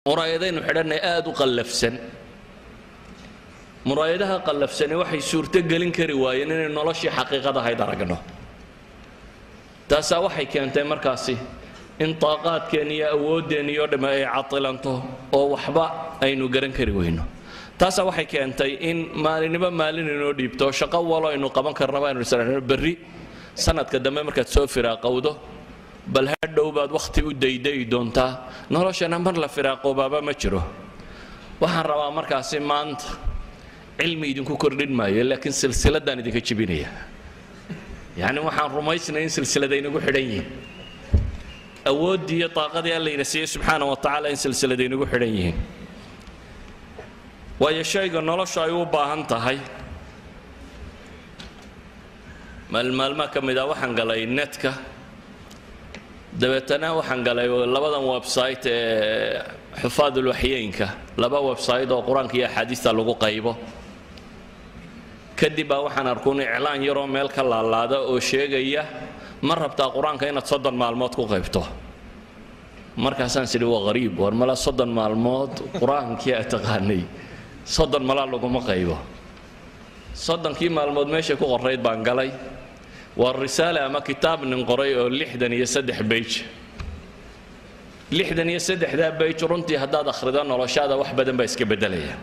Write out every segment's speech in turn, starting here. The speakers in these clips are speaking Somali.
muraayadaynu xidhanay aad u qallafsan muraayadaha qallafsani waxay suurto gelin kari waayeen inay noloshii xaqiiqada ahayd aragno taasaa waxay keentay markaasi in taaqaadkeen iyo awooddeen iyo dhamma ay catilanto oo waxba aynu garan kari weyno taasaa waxay keentay in maalinimo maalin inoo dhiibto shaqo walo aynu qaban karnaba aynu isarano berri sanadka dambe markaad soo firaaqowdo bal hadhow baad wakhti u daydayi doontaa noloshana mar la firaaqoobaaba ma jiro waxaan rabaa markaasi maanta cilmi idinku kordhin maayo laakiin silsiladaan idinka jibinaya yani waxaan rumaysnay in silsilada inagu xidhan yihiin awooddii iyo taaqadii alla ina siiyey subxaana wa tacaala in silsilada inagu xidhan yihiin waayo shayga nolosha ay u baahan tahay maalmaha ka mid ah waxaan galay netka dabeetana waxaan galay labadan website ee xufaadul waxyeynka laba website oo quraanka iyo axaadiista lagu qaybo kadib baa waxaan arkuun iclaan yaroo meel ka laalaada oo sheegaya ma rabtaa quraanka inaad 30 maalmood ku qaybto markaasaan sidii waa qariib war mala 30 maalmood quraankii aad taqaanay 30 maalmood laguma qaybo 30kii maalmood meesha ku qorayd baan galay waa risaale ama kitaab nin qoray oo 63 page 63 page runtii haddaad akhrido noloshaada wax badan baa iska bedelaya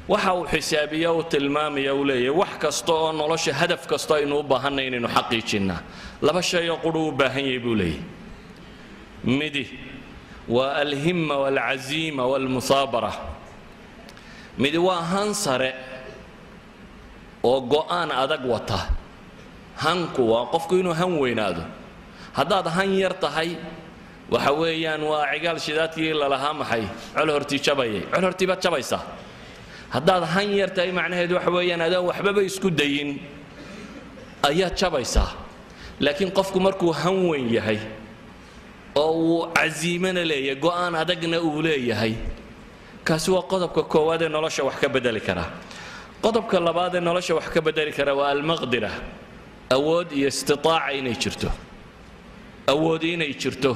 waxa uu xisaabiyaa uu tilmaamaya uu leeyahay wax kasta oo nolosha hadaf kasta aynu u baahanay inaynu xaqiijinna laba shay oo quru u baahan yahay buu leeyahay midi waa alhimma walcaziima walmusaabara midi waa han sare oo go'aan adag wata hanku waa qofku inuu han weynaado haddaad han yar tahay waxa weeyaan waa cigaal shidaadkii lalahaa maxay col hortii jabayay col hortii baad jabaysaa haddaad han yar tahay macnaheedu waxa weeyaan adaan waxbaba isku dayin ayaad jabaysaa laakiin qofku markuu han weyn yahay oo uu casiimana leeyahay go'aan adagna uu leeyahay kaasi waa qodobka koowaad ee nolosha wax ka bedeli kara qodobka labaad ee nolosha wax ka bedeli kara waa almaqdira awood iyo istitaaca inay jirto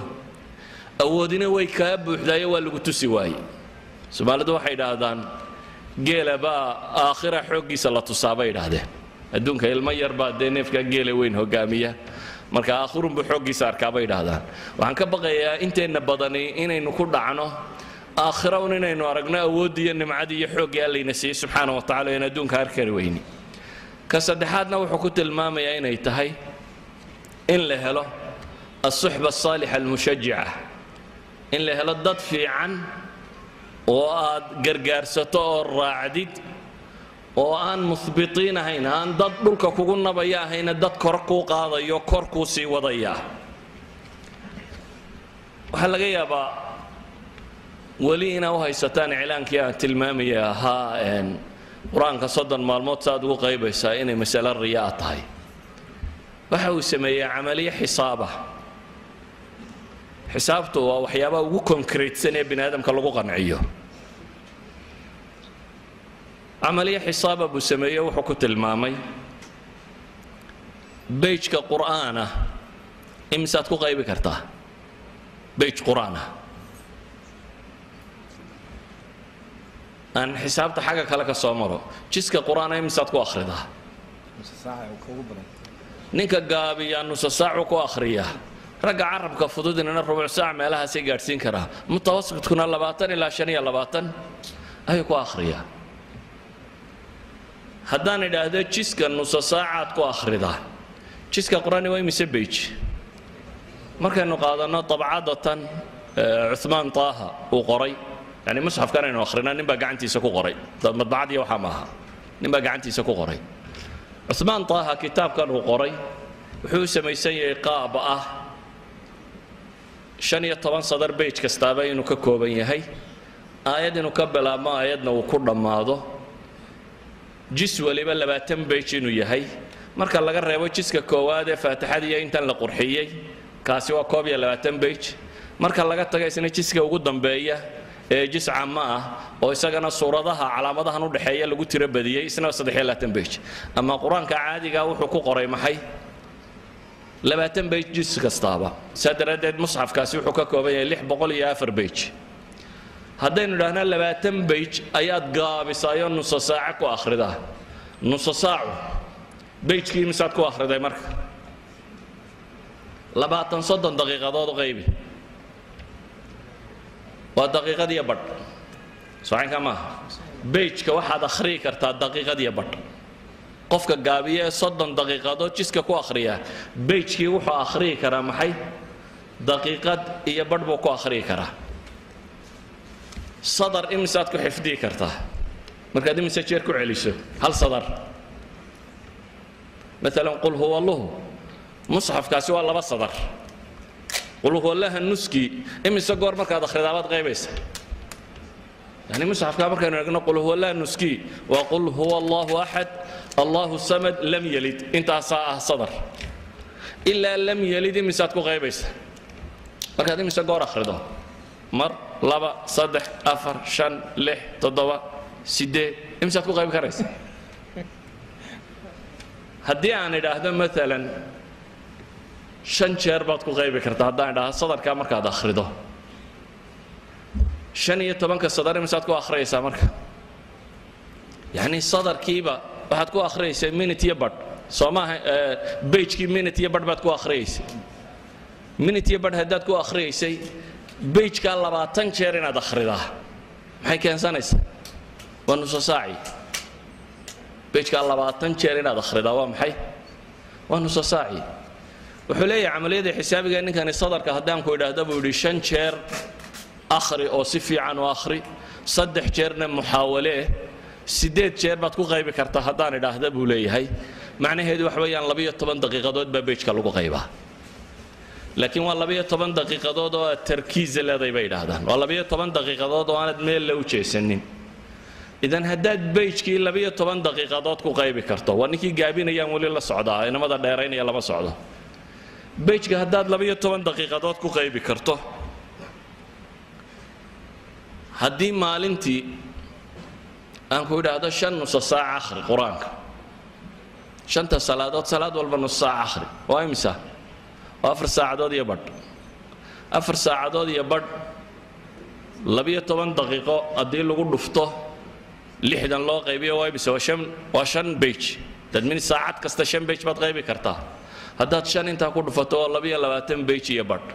awoodina way kaa buuxdaayo waa lagu tusi waaye Soomaalidu waxay yiraahdaan geela baa aakhira xooggiisa la tusaabay yiraahdeen adduunka ilmo yar baa neefka geela weyn hogaamiya marka aakhirun buu xooggiisa arkaabay yiraahdaan waxaan ka baqayaa inteena badani inaynu ku dhacno aakhira inaynu aragno awoodii iyo nimcadii iyo xoogii Alla ina siiyey subxaanahu wa ta'aala in adduunka arkari weyni ka saddexaadna wuxuu ku tilmaamayaa inay tahay in la helo الصحبة الصالحة المشجعة إن له الضد في عن وقرقار ستور راعديد وأن مثبتين هين أن ضد بلك كونا بيا هين ضد كركو قاضي يكركو سي وضيا وحلا جاي با ولينا وهي ستان إعلان كيا تلمامي ها إن ورانك صدر مالموت صاد وقيبة سائنة مسألة الرياض هاي وحو سمية عملية حسابة حسابته وحيابه وكونكريت سنة بني آدم كاللغو قنعيه عملية حسابة بسمية وحكوت المامي بيج كقرآنه إمسات كو غيبي كرتاه بيج قرآنه أن حسابته حاجة كلك الصومرو جسك قرآنه إمسات كو أخرده نص ساعة وكوبرة نينك قابي نص ساعة وكو أخريه رجع عرب كفضود إن الربع ساعة ما لها سيجار سينكرها متوسط تكون اللباتن إلى شنية اللباتن أيوة كو آخرية هدان إذا هذا جسك نص ساعة كو آخرية جسك قرآن وين مسبيج مركز نقاضنا طبعا عثمان طه وقري يعني مصحف كان إنه آخرنا نبقى قعنتي سكو قري مطبعة دي وحماها نبقى قعنتي سكو قري عثمان طه كتاب كان قري وحوسه ما يسيء قابة 15 صدر بيج كستابا إنه ككوبين يهي آيات إنه قبل ما آياتنا وكل ماضو جسوا اللي بلا باتم بيج إنه يهي مركز الله قرر يبغى جسك كوادة فاتحة دي إنت لقرحية كاسوا كوبيا لباتم بيج مركز الله قرر تجسنا جسك وقدم بيا جس عماه ويسقنا الصورة ذها علامتها نور حية اللي قلت ربدية يسنا صدق لباتم بيج أما القرآن كعادي جاو حقوق قري محي لباتن بيج جس كستابة سادر عدد مصحف كاسي وحكا كوبيا لح بقول يا أفر بيج haddaynu idhaahna 20 beyj ayaad gaabisaayo nuso saaca ku akhridaa nuso saacu beyjkii misaad ku akhriday marka 20-30 daqiiqadood u qaybi waa daqiiqad iyo badh socanka maaha beyjka waxaad akhriyi kartaa daqiiqad iyo badh qofka gaabiya ee 30 daqiiqadood jiska ku akhriya beyjkii wuxuu akhriyi karaa maxay daqiiqad iyo badh buu ku akhriyi karaa sadar imisaad ku xifdiyi kartaa markaad imise jeer ku celiso hal sadar مثلا قل هو الله مصحف كاسي والله بس صدر قل هو الله النسكي إمي سجور مركز آخر دعوات غيبيس يعني مصحف كامر كانوا يقولون قل هو الله النسكي وقل هو الله أحد الله الصمد لم يلد أنت صدر إلا لم يلد إمي ساتكو غيبيس مركز إمي سجور آخر ده مر لبا صدح أفر شن لح تضوا سيدة إمي ساتكو غيب كريس haddii aan idhaahdo maalan 5 jeer baad ku qaybi kartaa haddaan idhaahdo sadarka markaad akhrido 15 sadar imisaad ku akhriyaysaa marka yani sadarkiiba waxaad ku akhriyaysaa minute iyo badh soo maaha beyjkii minute iyo badh baad ku akhriyaysay minute iyo badh haddaad ku akhriyaysay beyjkaa 20 jeer inaad akhridaa maxay keensanaysaa waa nuso saaci beyjka 20 jeer inaad akhridaa waa maxay waa nuso saaci wuxuu leeyahay camaliyada xisaabiga ninkani sadarka haddaan ku idhaahdo buu yidhi 5 jeer akhri oo si fiican u akhri 3 jeerna muxaawale 8 jeer baad ku qaybi kartaa haddaan idhaahdo buu leeyahay macnaheedu wax weeyaan 12 daqiiqadood baa beyjka lagu qaybaa laakiin waa 12 daqiiqadood oo tarkiis leedahay bay idhaahdaan waa 12 daqiiqadood oo aanad meel la u jeesanin idan haddaad beyjkii 12 daqiiqadood ku qaybi karto waa ninkii gaabinayaan weli la socdaa inamada dheeraynaya lama socdo beyjka haddaad 12 daqiiqadood ku qaybi karto haddii maalintii aan ku idhaahdo 5 nuso saac akhri qur-aanka 5 salaadood salaad walba nus saac akhri waa imisa waa 4 saacadood iyo badh 4 saacadood iyo badh 12 daqiiqo haddii lagu dhufto 60 loo qaybiyo waa imisa waa 5 beyj dad min saacad kasta 5 beyj baad qaybi kartaa haddaad 5 intaa ku dhufato oo 22 beyj iyo badh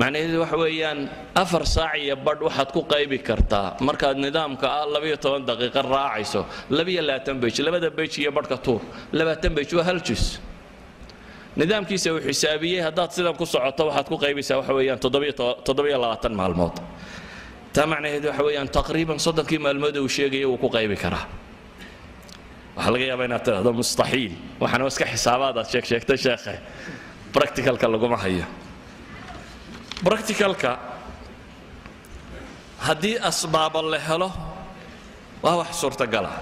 macnaheedu waxa weeyaan 4 saac iyo badh waxaad ku qaybi kartaa markaad nidaamka 12 daqiiqo raacayso 22 beyj labada beyj iyo badhka tuur 20 beyj waa hal juz nidaamkiisa uu xisaabiyey haddaad sidan ku socoto waxaad ku qaybisaa waxa weeyaan 27 maalmood taa macnaheedu waxa weeyaan taqriiban 30 maalmood uu sheegay uu ku qaybi karaa waxa laga yaabaa inaad tiraahdo mustaxiil waxaan iska xisaabaad sheegtay sheekhay practicalka laguma hayo practicalka haddii asbaab la helo waa wax suurtagal ah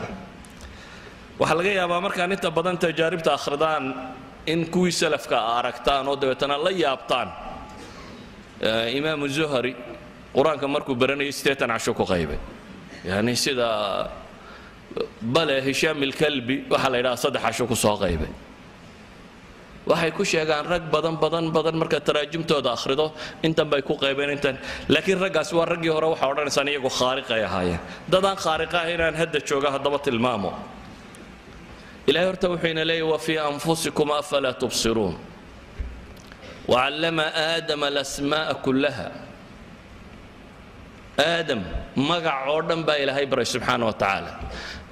waxa laga yaabaa markaan inta badan tajaaribta akhridaan in kuwii salafka aragtaan oo dabeetana la yaabtaan imaam zuhri quraanka markuu baranayay 8 casho ku qaybay yani sida bale hisham al-kalbi waxa la yiraahdaa 3 casho ku soo qaybay waxay ku sheegaan rag badan marka taraajumtooda akhrido intan bay ku qaybeen intan laakiin raggaas waa raggii hore waxa odhanaysan iyagu khaariq ay ahaayeen dadaan khaariq ah inaan hadda jooga haddaba tilmaamo ilaahay horta wuxuu ina leeyahay wa fi anfusikum afala tubsiruun وعلم آدم الأسماء كلها آدم مقع عردن با إلهي بري سبحانه وتعالى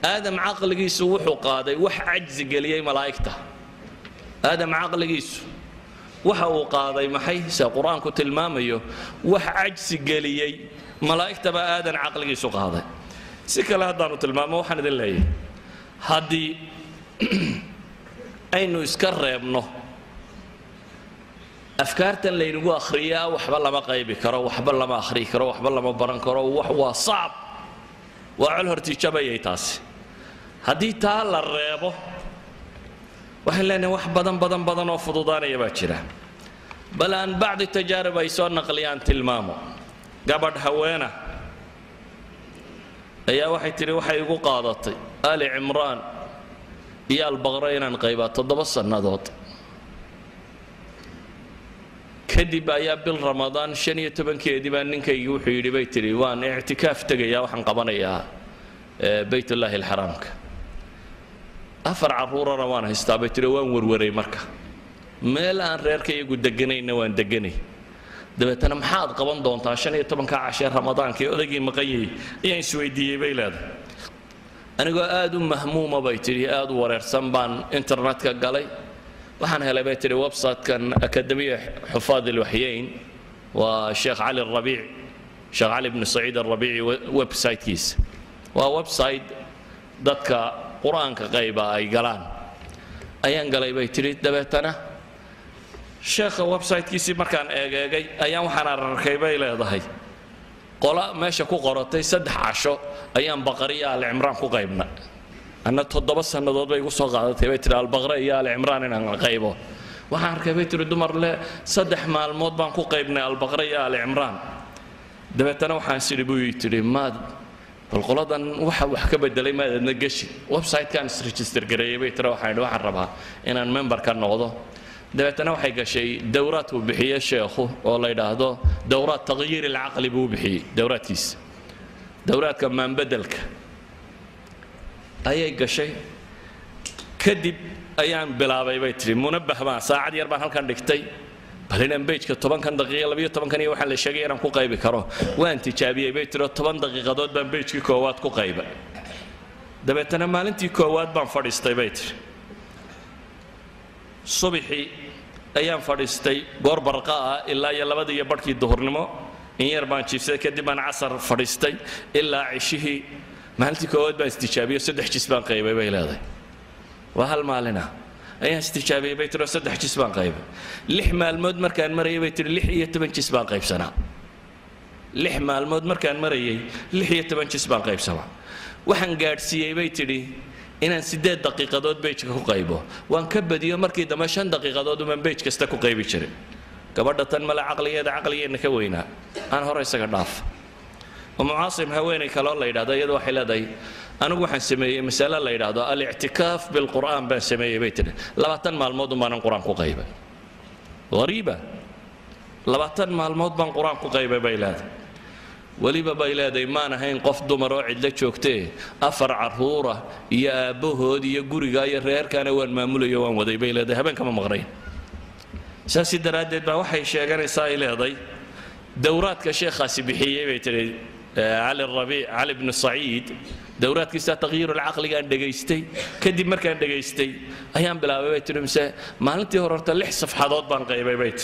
آدم عقل جيسو وحو قاضي وح عجز قليي ملائكته آدم عقل جيسو وحو قاضي محي سا قرآن كنت الماميو وح عجز قليي ملائكته با آدم عقل جيسو قاضي سيكا لا دانو تلمامو وحن دلي هادي أينو يسكر يبنو أفكارتن لينقو أخريا وحبا لما قيبي كرو وحبا لما أخري كرو وحبا لما بران كرو وحوا صعب وعلى ارتجابة يتاسي هدي تال الريبو وحلنا وح بدن وفضودان يباشره بل أن بعض التجارب يسون نقليان تلمامو قبل هوانا أي واحد تري وحي يقو قاضتي آل عمران يا البغرين قيبات تضبص النضوط kadib ayaa bil ramadaan 15keedii baa ninkaygii wuxuu yidhi bay tidhi waan ictikaaf tegayaa waxaan qabanayaa baytullaahi alxaraamka afar carruurana waan haystaa bay tidhi waan warwaray marka meel aan reerkaygu deganayna waan deganay dabeetana maxaad qaban doontaa 15ka cashee ramadaankii odaygii maqan yahay ayaan isweydiiyey bay leedahay anigoo aad u mahmuuma bay tidhi aad u wareersan baan internetka galay waxaan helay bay tidhi website-kan akademiya xufaad alwaxyayn waa sheekh cali rabiic sheekh cali ibn saciid alrabiici website-kiisa waa website dadka qur-aanka qayba ay galaan ayaan galay bay tidhi dabeetana sheekha website-kiisii markaan eegeegay ayaan waxaan arkay bay leedahay qola meesha ku qoratay 3 casho ayaan baqariya al-cimraan ku qaybna أنا تضرب السنة ضد بيقصوا قاعدة تبي ترى البقرة يا العمران إن قيبه وحنا كيف ترى دمر له صدح مع الموت بانكو قيبنا البقرة يا العمران دبتنا وحنسير بوي ترى ما القلادن وحكى بدلي ما نجش ويب سايت كان ريجستر قريبة ترى وحنا واحد ربها إن المنبر كان نوضه دبتنا وحيجا شيء دورات وبحية شيخه والله يدهده دورات تغيير العقل بوبحي دوراتيس دورات كمان بدلك ayay gashay kadib ayaan bilaabay bay tiri munabah baan saacad yar baan halkan dhigtay bal inaan page-ka 10 daqiiqo 12 iyo waxaan la sheegay inaan ku qaybi karo waan tijaabiyay bay tiri 10 daqiiqadood baan page-kii koowaad ku qaybay dabeetana maalintii koowaad baan fadhiistay bay tiri subaxii ayaan fadhiistay goor barqa ah ilaa iyo 2:00 duhurnimo in yar baan jiifsay kadib aan casar fadhiistay ilaa cishihii maalintii koowaad baan istijaabiyo 3 jis baan qaybay bay leedahay waa hal maalina ayaan istijaabiyay bay tiri 3 jis baan qaybay 6 maalmood markaan marayay bay tiri 6 iyo 10 jis baan qaybsanaa 6 maalmood markaan marayay 6 iyo 10 jis baan qaybsanaa waxaan gaadhsiiyay bay tiri inaan 8 daqiiqadood page-ka ku qaybo waan ka badiyo markii dambe 5 daqiiqadood uma page kasta ku qaybi jiray gabadha tan mala caqligeena ka weynaa aan hore isaga dhaaf ومعاصم هويني كلا الله يدعى يد واحد لدي أنا وحن سمي مسألة الله يدعى الاعتكاف بالقرآن بين سمي بيتنا لبعتن مع الموت ما القرآن قيبة غريبة لبعتن مع الموت ما القرآن قيبة بيلاد وليبا بيلاد ما نهين قفض مراعد لتشوكتي أفر عرهورة يا أبوه يا جوري جاي الرير كان وين مامول يوم ودي بيلاد هبن كم مغرين ساسي درادد بوحي شيء سائل هذي دورات كشيخ سبيحية بيتري علي الربيع علي بن سعيد دورات كيسا تغيير العقل كان دقيستي كدي مركان دقيستي ايام بلا بيت رمسه مالنتي هورت لح صفحات بان قيبي بيت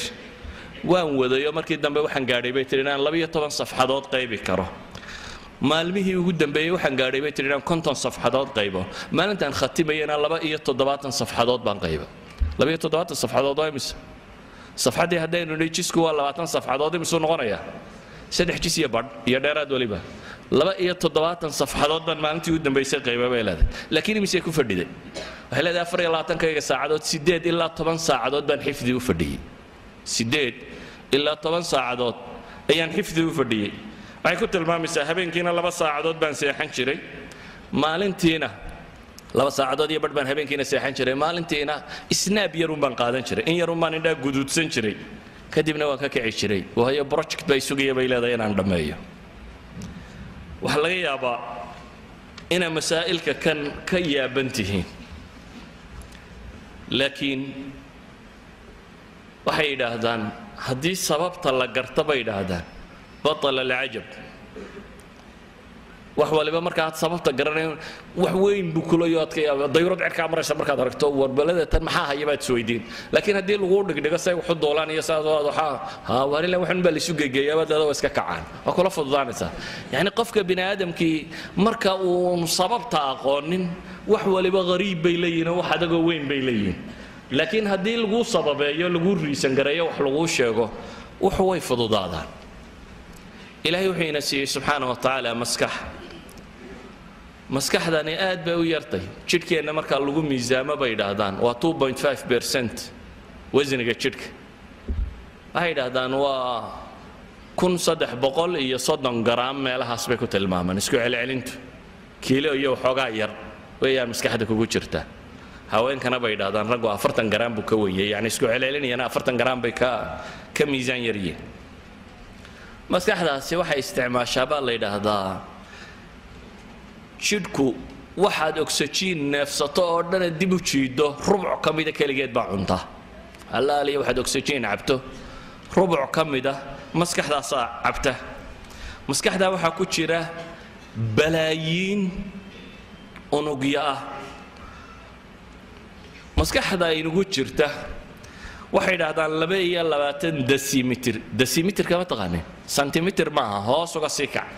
وان ودايو markii dambe waxaan gaadhay bay tiraan 12 صفحات qaybi karo maalmihii ugu dambeeyay waxaan gaadhay bay tiraan 50 صفحات qaybo maalintan khatimayna 27 صفحات baan qayba 27 صفحات oo imis صفحتي هدين نيجيسكو ولا 20 صفحة ضادي مسون غنيا سدح جيس يبرد يدارات وليبا لبا إيه 7 صفحة ضد ما أنت ودن بيصير قيمة بيلاد لكن مسير كفردي هلا ده فرق لا تنكر ساعات سديد إلا 8 ساعات بن حفظي وفردي سديد إلا 8 ساعات أيان حفظي وفردي أي كنت المام ساحبين كنا لبا ساعات بن سيحن شري مالنتينا لبا ساعات يبرد بن حبين كنا سيحن شري مالنتينا إسناب يروم بن قادن شري إن يروم بن ده جدود سنشري كدبنا وكاك عشري وهي بروجكت بيسوقية بيلادا ينان دمية وحلقي يابا إن مسائلك كان كيا بنته لكن وحيدا هذان حديث سبب طلع قرطبة هذان بطل العجب وحوالي بمركات سبب تقررين وحوين بكليات كي ضيرود عركة مرة مركات ركتو والبلد تنمحاها يبات سويدين لكن هدي الغور دقيقة ساي وحد دولان يساعد واضحا ها وهري لو حن بالي سوق جاي يبات هذا واسك كعان وكل فضانسة يعني قفك بني آدم كي مركا وسبب تاقونين وحوالي بغريب بيلين وحدا وين بيلين لكن هدي الغور سبب يا الغور ريسن جرايا وحلقوا شيء وحوي فضادان إلهي وحين سي سبحانه وتعالى maskaxdani aad bay u yartay jidhkeena marka lagu miisaamo bay yiraahdaan waa 2.5% wasniga jidhka ay yiraahdaan waa 1330 gram meelahaas bay ku tilmaamaan isku celcelintu kiilo iyo xogaa yar weeyaan maskaxda kugu jirta haweenkana bay yiraahdaan raggu 40 gram buu ka weeyay yani isku celcelinayana 40 gram bay كميزان يريه maskaxdaasi waxay isticmaashaa baa la yidhaahdaa jidhku waxaad oxygen neefsato oo dhan dib u jiido rubuc ka mida kaligeed baa cunta halaaliya waxaad oxygen cabto rubuc ka mida maskaxdaasa cabta maskaxda waxaa ku jira balaayiin unugyo ah maskaxda inugu jirta waxay yidhaahdaan 22 decimeter decimeter kama taqaaneen centimeter maaha hoos uga sii kac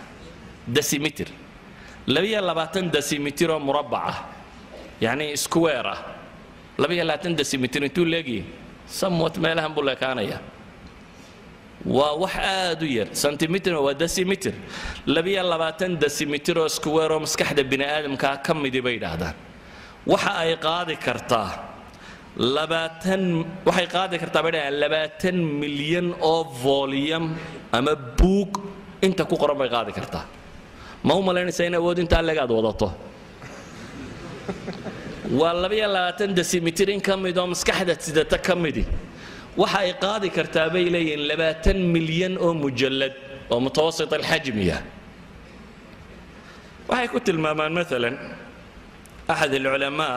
decimeter 22 decimeter oo murabbac ah yani square ah 22 decimeter intuu leegiye somewhat meelahan buu leekaanaya waa wax aad u yar centimeter waa decimeter 22 decimeter oo square oo maskaxda bini aadamka ka mid bay yidhaahdaan waxa ay qaadi kartaa waxay qaadi kartaa badhaan 20 milyan oo volume ama book inta ku qoran bay qaadi kartaa ma u malaynaysaa in awood inta leegaad wadato waa 22 decimeter in ka mid oo maskaxda sidata ka midi waxa ay qaadi kartaa bay leeyihiin 20 milyan oo mujallad oo mutawasit alxajmiya waxay ku tilmaamaan maalan أحد العلماء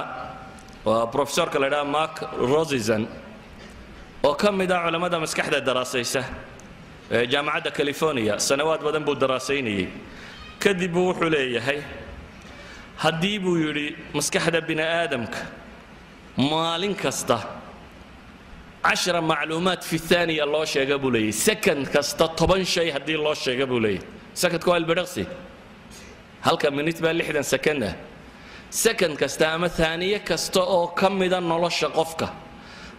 وبروفيسور كلا ماك روزيزن وكم من علماء مسكحة دراسيسة جامعة كاليفورنيا سنوات بدن بو دراسيني كذبوا حليه هي هديبوا يري مسكحة بني آدمك مالين كسته 10 معلومات في الثانية الله شيء قبوا لي سكند كسته طبعا شيء هدي الله شيء قبوا لي سكت كوال برقصي هل كان من يتبع لحدا سكنه سكند كستا أما ثانية كستا أو كم إذا نلاش قفكة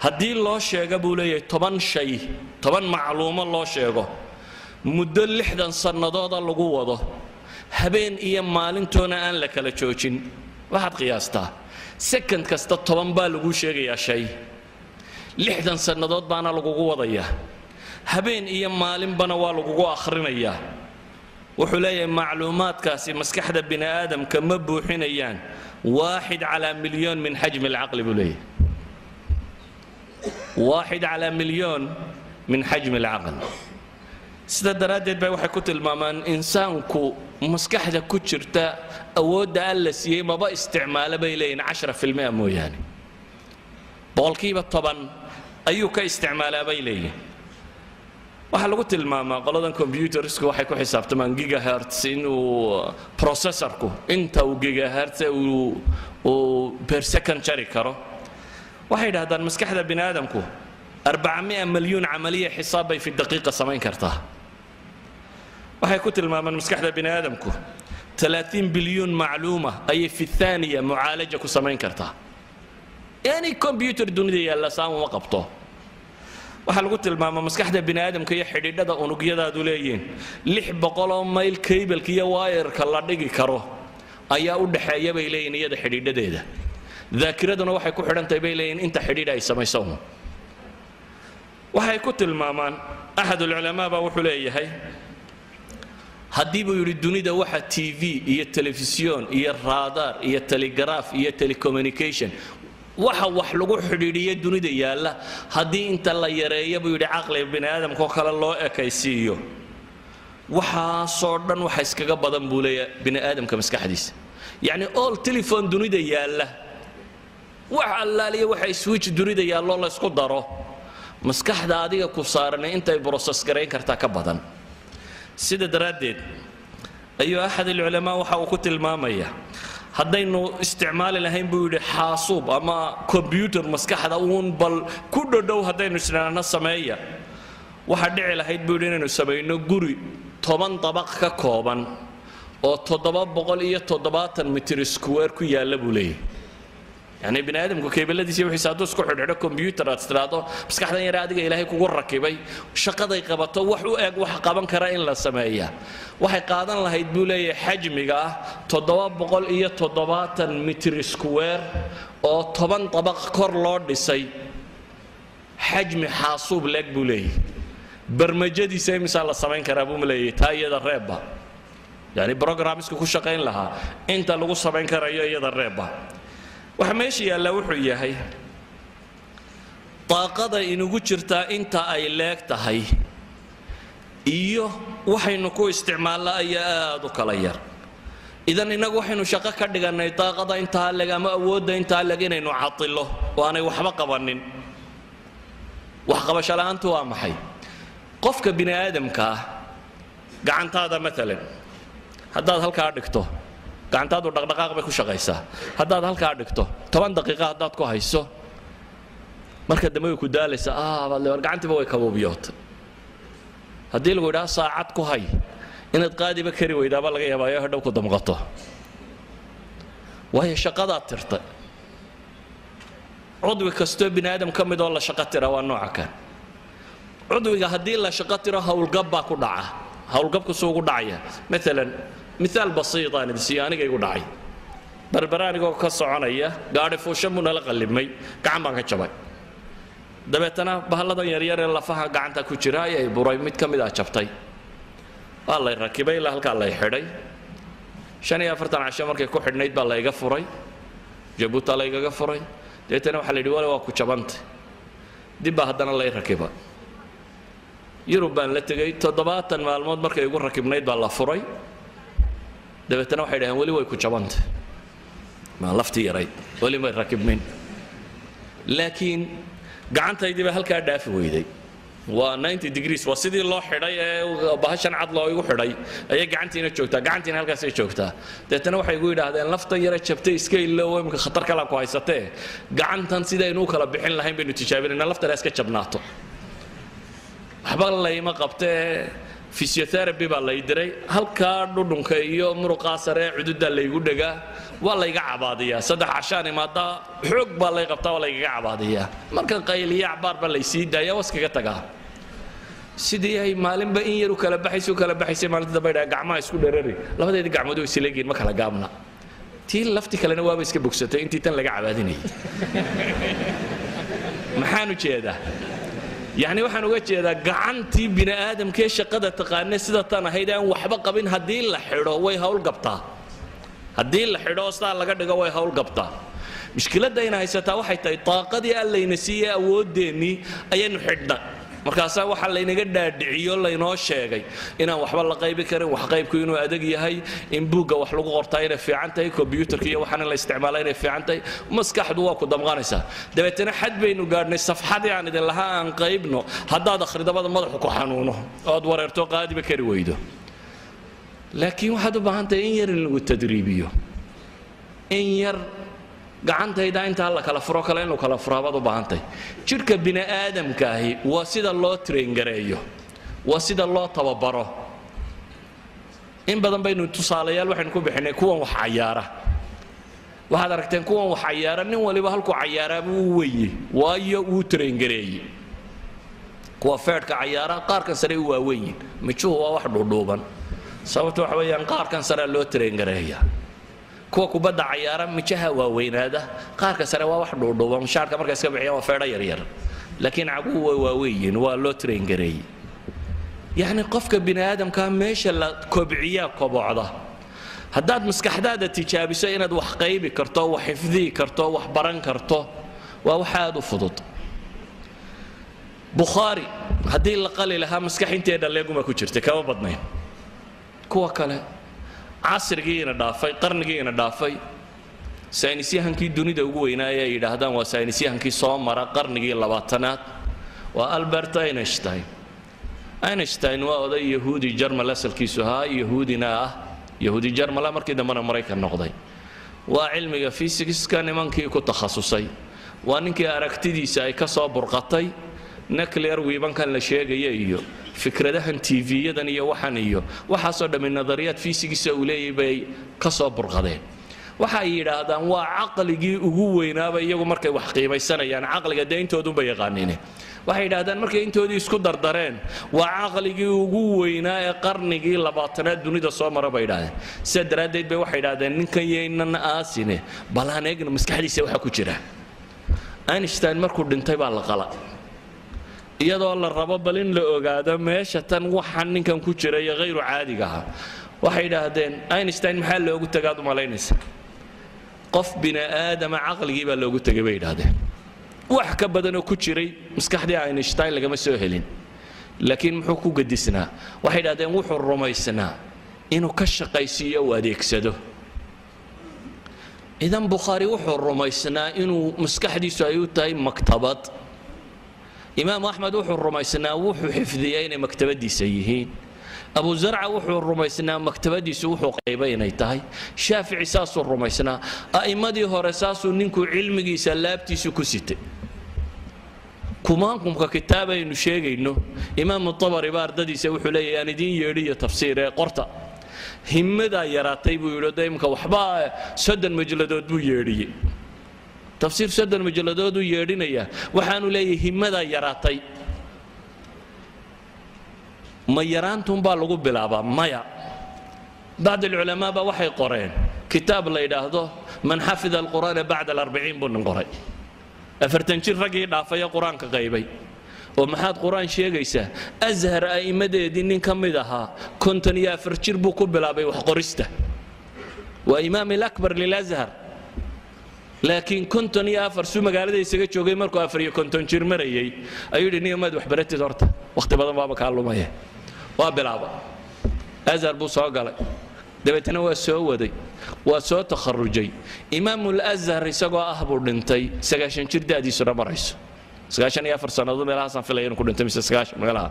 هدي الله شيء قبولي طبعا شيء طبعا معلومة الله شيء مدل لحدا صنادات الله جوه هبين إيام مالين تونا أن لك لتشوشين واحد قياسته سكند كستا طبعا بالجو شيء يا شيء لحدا صنادات بانا الله جوه ضيّه هبين إيام مالين بنا والله جوه آخرين إياه وحلي معلومات كاسي مسكحة بني آدم كمبو حينيان 1 على مليون من حجم العقل بليه 1 على مليون من حجم العقل سيدا درادت باي وحي كتل مامان إنسانكو مسكحة كتشرتا أود ألسيه ما با استعمال بيلين 10% مو يعني بولكيبة طبعا أيوك استعمال بيلين waxaa lagu tilmaamaa qoladan computersku waxay ku xisaabtamaan gigahertz inuu processorku inta uu gigahertz uu per second jari karo waxay yidhaahdaan maskaxda bini aadamku 400 milyan camaliye xisaab bay fi daqiiqa samayn kartaa waxay ku tilmaamaan maskaxda bini aadamku 30 bilyan macluuma ay fi thaniya mucaalaja ku samayn kartaa yani computer dunida yaalla saan uma qabto waxaa lagu tilmaamaa maskaxda bini aadamka iyo xidhiidhada unugyadaadu leeyihiin 600 mayl cable-ka iyo wire-ka la dhigi karo ayaa u dhaxeeya bay leeyihiin iyada xidhiidhadeeda daakiraduna waxay ku xidhantahay bay leeyihiin inta xidhiidh ay samayso waxay ku tilmaamaan axad ulculamaa baa wuxuu leeyahay haddii buu yidhi dunida waxa tv iyo telefisyoon iyo raadaar iyo telegaraaf iyo telecommunication waxa wax lagu xidhiidhiyo dunida yaalla haddii inta la yareeyo buu yidhi caqliga bini aadamka oo kale loo ekaysiiyo waxaasoo dhan waxa iskaga badan buu leeyahay bini aadamka maskaxdiisa yacni all telephone dunida yaalla wax allaaliya waxay switch dunida yaallo la isku daro maskaxda adiga ku saaranay intay process garayn kartaa ka badan sida daraaddeed ayuu axad alculamaa waxa uu ku tilmaamaya haddaynu isticmaali lahayn buu yidhi xaasuub ama computer maskaxda uun bal ku dhodhow haddaynu isnaana sameeya waxaa dhici lahayd buu yidhi inaynu samayno guri 10 dabaq ka kooban oo 770 mitir square ku yaalla buu leeyahay يعني بني آدم كيبلدي سوي حسابه سكو حد كمبيوتر استراتو بس كحدا يرى أديك إلهي كوجو ركبي شقة يقبضه وحو وح قابن كرائن للسماية وح قادن الله يدبولي حجمه تضواب بقول إيه تضوابات متر سكوير أو طبعا طبق كور لورد سي حجم حاسوب لك بولي برمجدي سي مثال السماين كرابو ملي تاي الربا يعني برنامج كل شقين لها أنت لو سماين كرايا الربا waxa meesha yaalla wuxuu yahay طاقة إنه جرتا أنت أي لاك تهي إيوه وحين كو استعمال أياد وكلاير إذا إنه وحين شقة كردجا إن طاقة أنت هاللجا ما أود أنت هاللجين إنه عطله وأنا وحبق بنين وحقب شلان تو أمحي قفك بني آدم كا قعنت هذا مثلا هذا هالكاردكتو قعنت هذا دقائق بكو شقيسة هذا هالكاردكتو 8 دقيقة هذا كو هيسو marka dambe ku daalaysa walaal wargacantaba way kaboobiyot hadii lagu yiraahdo saacad ku hay inaad qaadiba kari weydaaba laga yaabaa hadhow ku damqato way shaqada tirta cudwi kasto binaadam kamid oo la shaqo tira waa nooca kan cudwiga hadii la shaqo tiro hawlgab baa ku dhaca hawlgabku soo ugu dhacaya مثال بسيط أنا دسياني يقول داعي بربراني يقول كسرانية قاعد فوشة من القلب كعم بانك شباب دبتنا بهالله يريار الله فها قعنتا كوشراي براي ميت كم إذا شفتي الله يركبه الله هلك الله يحري شان يفرتنا عشان مركي كوحد نيت بالله يقفري جبوت الله يقفري دبتنا وحلي دوله وكوشبانت دي بهدنا الله يركبه يروبان لتجي تضباط المعلومات مركي يقول ركب نيت بالله فري دبتنا وحيد ولي ويكوشبانت ما لفتي يري ولي ما يركب من لكن قعنت يدي بهالكا دافي ويدي و 90 degrees وسيدي الله حداي وبهشان عد الله يقول حداي أي قعنتينا شوكتا قعنتينا هالكا سي شوكتا دتنا وحي يقول هذا لفتا يرى شبتي سكيل لو يمكن خطر كلا كويسته قعنتن سيدا إنه كلا بحين لهين بينو تشابين إن لفتا راسك شبناته حبال الله ما قبته فيزيوثيرابي بالله يدري هالكا دونك يو مرقا سريع عدود اللي يقول دقا والله يقع عبادية صدق عشان ما دا حق بالله يقبطه والله يقع عبادية مركن قيلية عبار بالله يسيد دا يوسك قتقا سيدي هاي مالين بإن يرو كلا بحيس مالين دبيدا قعما يسكو درري لما دي قعما دو يسيليقين ما كلا قامنا تيل لفتي كلا نوابي يسكي بوكسته انتي تن لقع عباديني محانو جيدا يعني waxaan uga jeedaa gacantii bini aadamka ee shaqada taqaanay sida tan ahaydaan waxba qabin hadii la xidho way hawl qabtaa hadii la xidho sida laga dhigo way hawl qabtaa mushkiladda ina haysataa waxay tahay taaqadii allayna siiyay awoodeeni ayaynu xidhnaa markaas waxa la inaga dhaadhiciyo la inoo sheegay inaan waxba la qaybi karin wax qaybku inuu adag yahay in buuga wax lagu qortaa inay fiican tahay computerka iyo waxaan la isticmaalay inay fiican tahay maskaxdu waa ku damqanaysa dabeetana xad baynu gaarnay safxadii aan idin lahaa aan qaybno haddaad akhridabada madaxu ku xanuuno ood wareerto qaadiba kari weydo laakiin waxaad u baahan tahay in yar lagu tadriibiyo in yar gacantayda inta la kala furo kale inuu kala furaabad u baahantay jirka bini aadamka ahi waa sida loo train gareeyo waa sida loo tababaro in badan baynu tusaalayaal waxaan ku bixinay kuwan wax ciyaara waxaad aragteen kuwan wax ciyaara nin waliba halku ciyaara buu weeyay waayo uu train gareeyay kuwa feerka ciyaara qaarkan sare waa weeyay mijuhu waa wax dhuudhuuban sababtoo waxa weeyaan qaarkan sare loo train gareeyaa kuwa kubadda ciyaara mijaha waa weynaada qaarka sare waa wax dhuudhuuban shaarka marka iska bixiya waa feedha yar yar laakiin cagu waa weeyeen waa loo train gareeyay yani qofka bini aadamka meesha la kobciya kobocda haddaad maskaxdaada tijaabiso inaad wax qaybi karto wax xifdii karto wax baran karto waa wax aad u fudud Bukhari haddii la qali lahaa maskax inteeda leeguma ku jirtay kaba badnayn kuwa kale casrigiina dhaafay qarnigiina dhaafay saynisyahankii dunida ugu weynaa ay yiraahdaan waa saynisyahankii soo mara qarnigii 20aad waa Albert Einstein waa oday yahuudi jarmal asalkiisu ahaa yahuudina ah yahuudi jarmal markii dambana Mareykan noqday waa cilmiga physics-ka nimankii ku takhasusay waa ninkii aragtidiisa ay ka soo burqatay nuclear weaponkan la sheegay iyo fikradahan TV-yadan iyo waxan iyo waxa soo dhamin nadariyaad physics uu leeyahay ka soo burqadeen waxa ay yiraahdaan waa aqligii ugu weynaaba iyagu markay wax qiimaysanayaan aqliga deentoodu bay yaqaaniin waxay yiraahdaan markay intoodii isku dardareen waa aqligii ugu weynaa ee qarnigii 20aad dunida soo maray bay yiraahdeen sadraadeed bay waxay yiraahdeen ninkan yeeynan aasine balaan eegna maskaxdiisa waxa ku jira Einstein markuu dhintay baa la qala iyadoo la rabo bal in la ogaado meesha tan waxan ninkan ku jiray غير caadiga ah waxay yiraahdeen Einstein maxaa loogu tagaad u malaynaysa qof bini aadam aqligii baa loogu tagay bay yiraahdeen wax ka badan oo ku jiray maskaxdii Einstein lagama soo helin laakiin muxuu ku gadisnaa waxay yiraahdeen wuxuu rumaysnaa inuu ka shaqaysiyo oo adeegsado idan Bukhari wuxuu rumaysnaa inuu maskaxdiisu ay u tahay maktabad imaam Ahmed wuxuu rumaysnaa wuxuu xifdiyay inay maktabadiisa yihiin أبو زرع وحو الرميسنا مكتبدي سوحو قيبين ايتاي شافعي ساسو الرميسنا أئمدي هو رساسو ننكو علمي سلابتي سكسيتي كمانكم ككتابة نشيغي إنه إمام الطبري بارددي سوحو لي يعني دين يريد تفسير قرطة همدا يراتي بو يردايم كوحبا سد المجلدات بو يريد تفسير سد المجلدات بو يريد وحانو لي همدا يراتي ما يرانتم بالغو بلابا مايا بعض العلماء بوحي قرين كتاب الله يدهده من حفظ القرآن بعد ال40 بن قري أفرتنشير رقي دافيا قرآن كغيبي ومحاد قرآن شيغيسه أزهر أئمة دينين كمدها كنتن يا فرتشير بوكو بلابي وحقرسته وإمام الأكبر للأزهر لكن كنتن يا فرسو مقالة يسجد شوقي مركو أفريو كنتن شير مريي أيودي نيو مد وحبرتي دورته وقت بدن بابا كالو مايه وابلعبا أزهر بو سو قال دبيتنا waa soo waday waa soo takharujay imaam al-azhar isagoo ah buu dhintay 90 jir daadiisu marayso 94 sanadood meelahaas filayeen ku dhintay 90 magalaha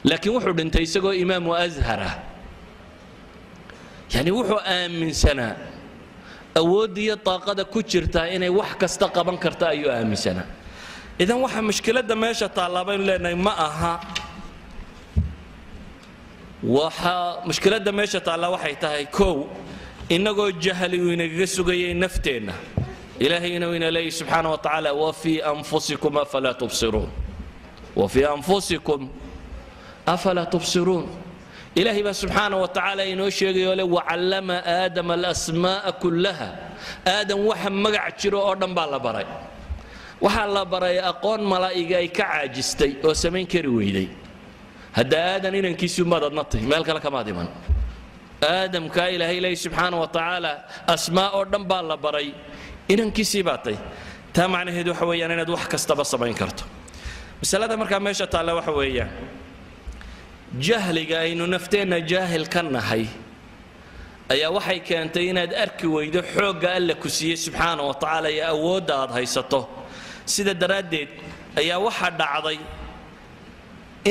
laakiin wuxuu dhintay isagoo imaam azhar yani wuxuu aaminsanaa awoodiyo taaqada ku jirta inay wax kasta qaban karta ayuu aaminsanaa idan waxa mushkilada meesha taalaabay leenay ma aha waxa mushkilada meesha taala waxay tahay koow inagoo jahli inaga sugayay nafteena ilaahayna ina leeyahay subhanahu wa ta'ala wa fi anfusikum afala tubsirun wa fi anfusikum afala tubsirun ilaahi subhanahu wa ta'ala inoo sheegayo le wa 'allama aadama al-asmaa'a kullaha aadam waxa magac jiro oo dhan baa la baray waxa la baray aqoon malaa'iga ay ka caajistay oo sameyn kari weyday هذا آدم إن كيسو ما ضنته مالك لك ما دمن آدم كإله إلهي سبحانه وتعالى أسماء أردن بالله بري إن كيسي باتي تام عنه هدو حويا أنا ندوح كستبص بين كرتو بس هذا مركب ماشى تعالى وحويا جهل جاي إنه نفتنا جاهل كنا هاي أي وحي كان تيند أركي ويدو حوج قال لك كسيه سبحانه وتعالى يا أود هاي سطه سيد الدراديد أي واحد عضي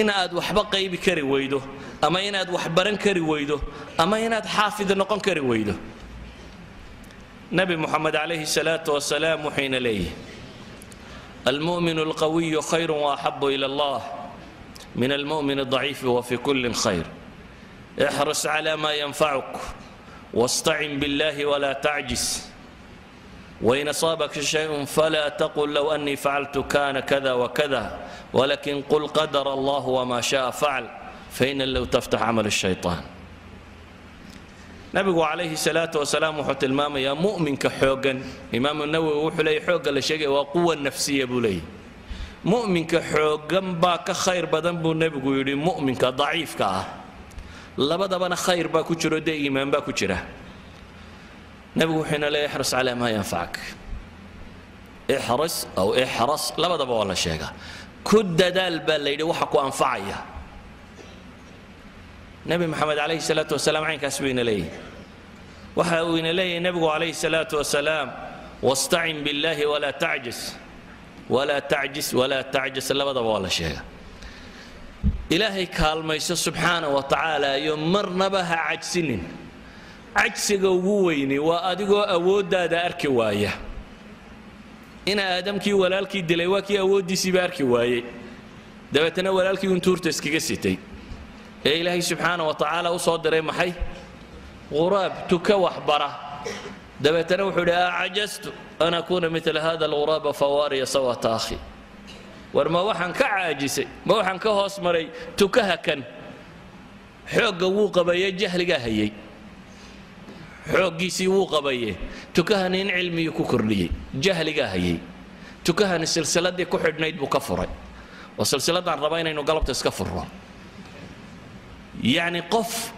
إن أد وحبا قيب كري ويدو أما إن أد وحبرن كري ويدو أما إن أد حافظ نقن كري ويدو نبي محمد عليه الصلاة والسلام حين ليه المؤمن القوي خير وأحب إلى الله من المؤمن الضعيف وفي كل خير احرص على ما ينفعك واستعن بالله ولا تعجز وإن أصابك شيء فلا تقل لو أني فعلت كان كذا وكذا ولكن قل قدر الله وما شاء فعل فإن لو تفتح عمل الشيطان نبي عليه الصلاة والسلام وحط المام يا مؤمن كحوجا إمام النووي وحلي حوجا لشيء وقوة نفسية بولي مؤمن كحوجا باك خير بدن بو النبي يقول مؤمن كضعيف كا لا بد بنا خير باكو جرو دي إيمان باكو جره نبي حين لا يحرص على ما ينفعك احرص أو احرص لا بد ولا شيء كد دال بالليل وحكوا أنفعيه نبي محمد عليه الصلاة والسلام عين كاسبين ليه وحاوين ليه نبي عليه الصلاة والسلام واستعن بالله ولا تعجز ولا تعجز ولا تعجز لا بد ولا شيء إلهي كالميس سبحانه وتعالى يمرنا بها عجسين عجسiga ugu weyni waa adigoo awoodaada arki waaya ina aadamkii walaalkii dilay waa kii awoodiisii arki waayay dabeetana walaalkii untuurta iskaga sitay ee ilaahay subhanahu wa ta'ala u soo diray maxay quraab tuka waxbara dabeetana wuxuu dhahaa ajastu ana kuna mithla hada alghurab fawari sawata akhi warma waxaan ka caajisay ma waxaan ka hoos maray tukaha kan xooga wuu qabayay jahliga hayay حوجيسي وقبيه تكهن علمي ككرلي جهل جاهي تكهن السلسلة دي كحد نيد بكفره والسلسلة عن ربينا إنه قلب تسكفره يعني قف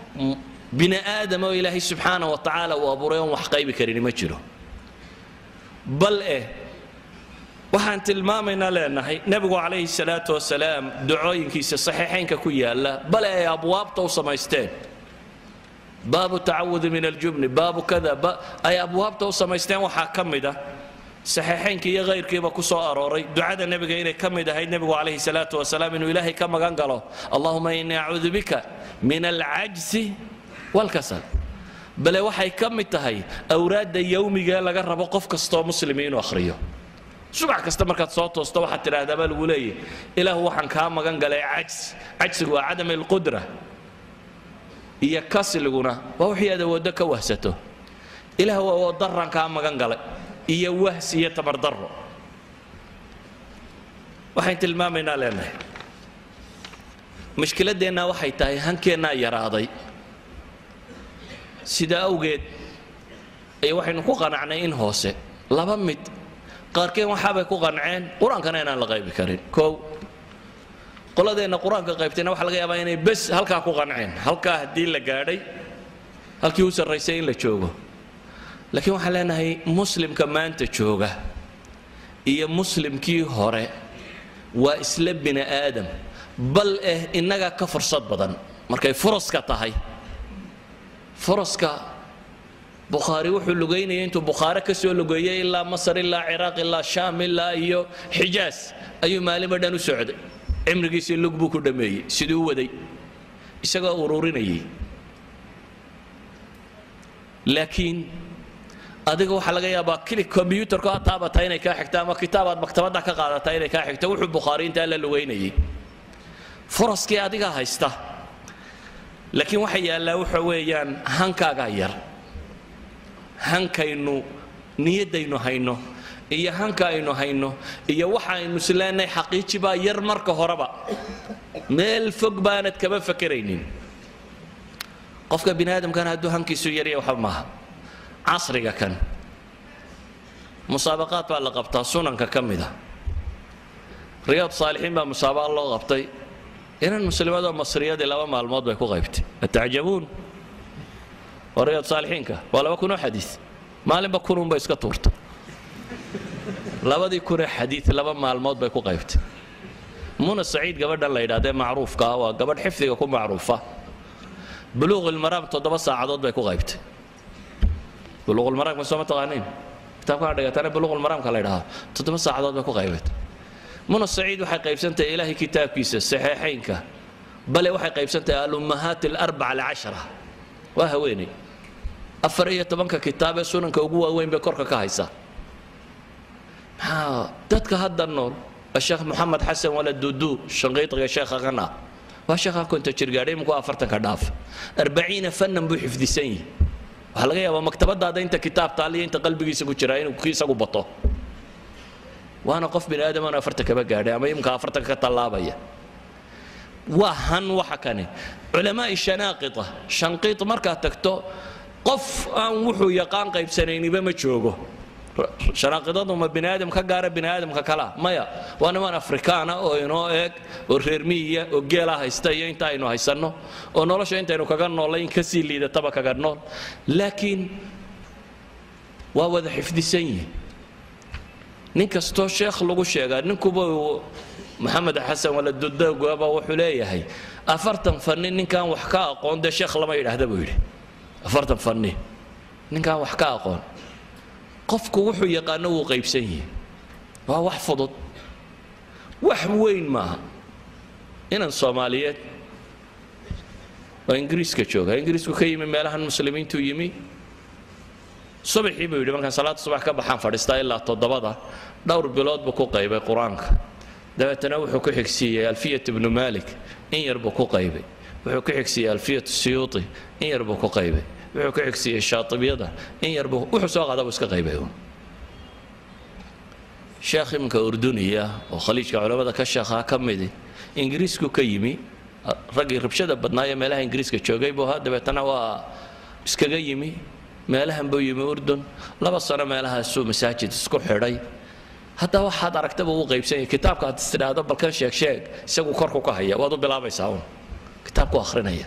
بني آدم وإلهي سبحانه وتعالى وأبو ريم وحقيب كريم مجره بل إيه waxaan tilmaamaynaa leenahay nabigu calayhi salaatu wasalaam ducooyinkiisa saxiixaynka ku yaala bale ay abwaabta u samaysteen baabu tacawudi min aljubni baabu kada ay abwaabta u samaysteen waxaa ka mid ah saxiixaynka iyo kayrkiiba ku soo arooray ducada nebiga inay ka mid ahayd nebigu calayhi salaatu wasalaam inuu ilaahay ka magan galo allahuma innii acuudu bika min alcajsi walkasal bale waxay ka mid tahay awraadda yowmiga laga rabo qof kastoo muslimi inuu akhriyo subax kasta markaad soo toosto waxaad tidhaahdaa baa lagu leeyahy ilaahu waxaan kaa magan galay cajsigu waa cadam alqudra iyo kasliguna waa wixii aad awooddo ka wahsato ilaahu awood darran kaa magan galay iyo wahsi iyo tabardarro waxayn tilmaamaynaa leenahay mushkiladdeenna waxay tahay hankeennaa yaraaday sida awgeed ay waxaynu ku qanacnay in hoose laba mid qaarkeen waxaabay ku qanceen qur-aankana inaan la qaybi karin kow qoladeenna qur-aanka qaybtayna waxa laga yaabaa inay bes halkaa ku qanceen halkaa haddii la gaadhay halkii u sarraysay in la joogo laakiin waxaan leenahay muslimka maanta jooga iyo muslimkii hore waa isla bini aadam bal innaga ka fursad badan markay furaska tahay furaska bukhaari wuxuu lugaynayay intuu bukhaare ka soo lugeeyey ilaa masar ilaa ciraaq ilaa shaam ilaa iyo xijaas ayuu maalinba dhan u socday cimrigiisii lug buu ku dhammeeyey siduu u waday isagoo ururinayay laakiin adiga waxaa laga yaabaa kili kombiyuutarku aad taabataa inay kaa xigto ama kitaabaad maktabadda ka qaadataa inay kaa xigto wuxuu bukhaari intaa la lugaynayay furaskii adiga haysta laakiin waxa yaallaa waxa weeyaan hankaagaa yar hankaynu niyaddaynu hayno iyo hanka aynu hayno iyo waxaynu isleenahay xaqiiji baa yar marka horeba meel fog baanad kaba fakeraynin qofka bini aadamkana hadduu hankiisu yarya waxba maaha casriga kan musaabaqaad baa la qabtaa sunanka ka mid ah riyaad saalixiin baa musaabaqa loo qabtay inan muslimadoo masriyadii 2 maalmood bay ku qaybtay atacjabuun ورياض صالحين كا ولا بكونوا حديث ما لم بكونوا بيسكت تورت لا بدي يكون حديث لا ما الموت بيكون قيفت منى السعيد قبل الله يدا معروف كا وقبل حفظي يكون معروفة بلوغ المرام تضبط ساعات بيكون قيفت بلوغ المرام مسومة تغانين كتاب كذا ترى بلوغ المرام كلا يدا تضبط ساعات بيكون قيفت منى السعيد وحي قيف سنة إلهي كتاب كيس الصحيحين كا بل وحي قيف سنة الأمهات الأربع العشرة وهويني أفرية طبعاً كتاب سنن كوجوا وين بكرك كهيسة دتك هذا النور الشيخ محمد حسن ولا الدودو شنقيط يا شيخ غنا والشيخ كنت تشرقاري مكو أفرتك هداف 40 فن بحفظ سنين وهلا يا مكتبة هذا أنت كتاب تالي أنت قلبك يسقو شراين وكيسقو بطه وأنا قف بني آدم أنا أفرتك بقاري أما يمكن أفرتك كطلابية وهن وحكني علماء الشناقطة شنقيط مركز تكتو قف أن وحو يقان قيب سنين بما تشوقه شناقطتهم بني آدم كقارب بني آدم ككلا مايا وأنا من أفريكانا أو ينوئك وريرمية وجيلا هيستاي أنت إنه هيسنو ونولش أنت إنه كجرنو لا ينكسي اللي ده تبع كجرنو لكن وهو ذا حفظ سنين نكستو شيخ لغو شيخ نكوبو محمد حسن ولا الدودة وقابا وحلية هي أفرتم فني إن كان وحكاء قون ده شيخ لما يرهده بيري أفرتم فني إن كان وحكاء قون قفك وحو يقانو قيب سني وهو حفظت وين ما إن الصوماليات وإنجليز كشوكا إنجليز كي من مالها المسلمين تو يمي صبح يبي ما كان صلاة الصبح كبحان فرستا إلا تضبطها دور بلاد بكو قيبة قرآنك دابتنا وحو كحكسية ألفية ابن مالك إن يربكو قيبة وحو كحكسية ألفية السيوطي إن يربكو قيبة وحو كحكسية الشاطبية إن يربكو وحو سواق هذا بس كقيبة يوم شيخ من كأردنية وخليج كعلماء كشيخ كمدي إنجليزكو كيمي رجل ربشة بدنايا مالها إنجليز كشوجيبو هذا دابتنا بس كجيمي مالها بيومي أردن لا بس أنا مالها سو مساجد سكو حري حتى واحد أركتبه وقيب سنة كتابك هتستناد بل كان شيك سقو كركو كهيا وادو بلا بيساون كتابك آخرين هي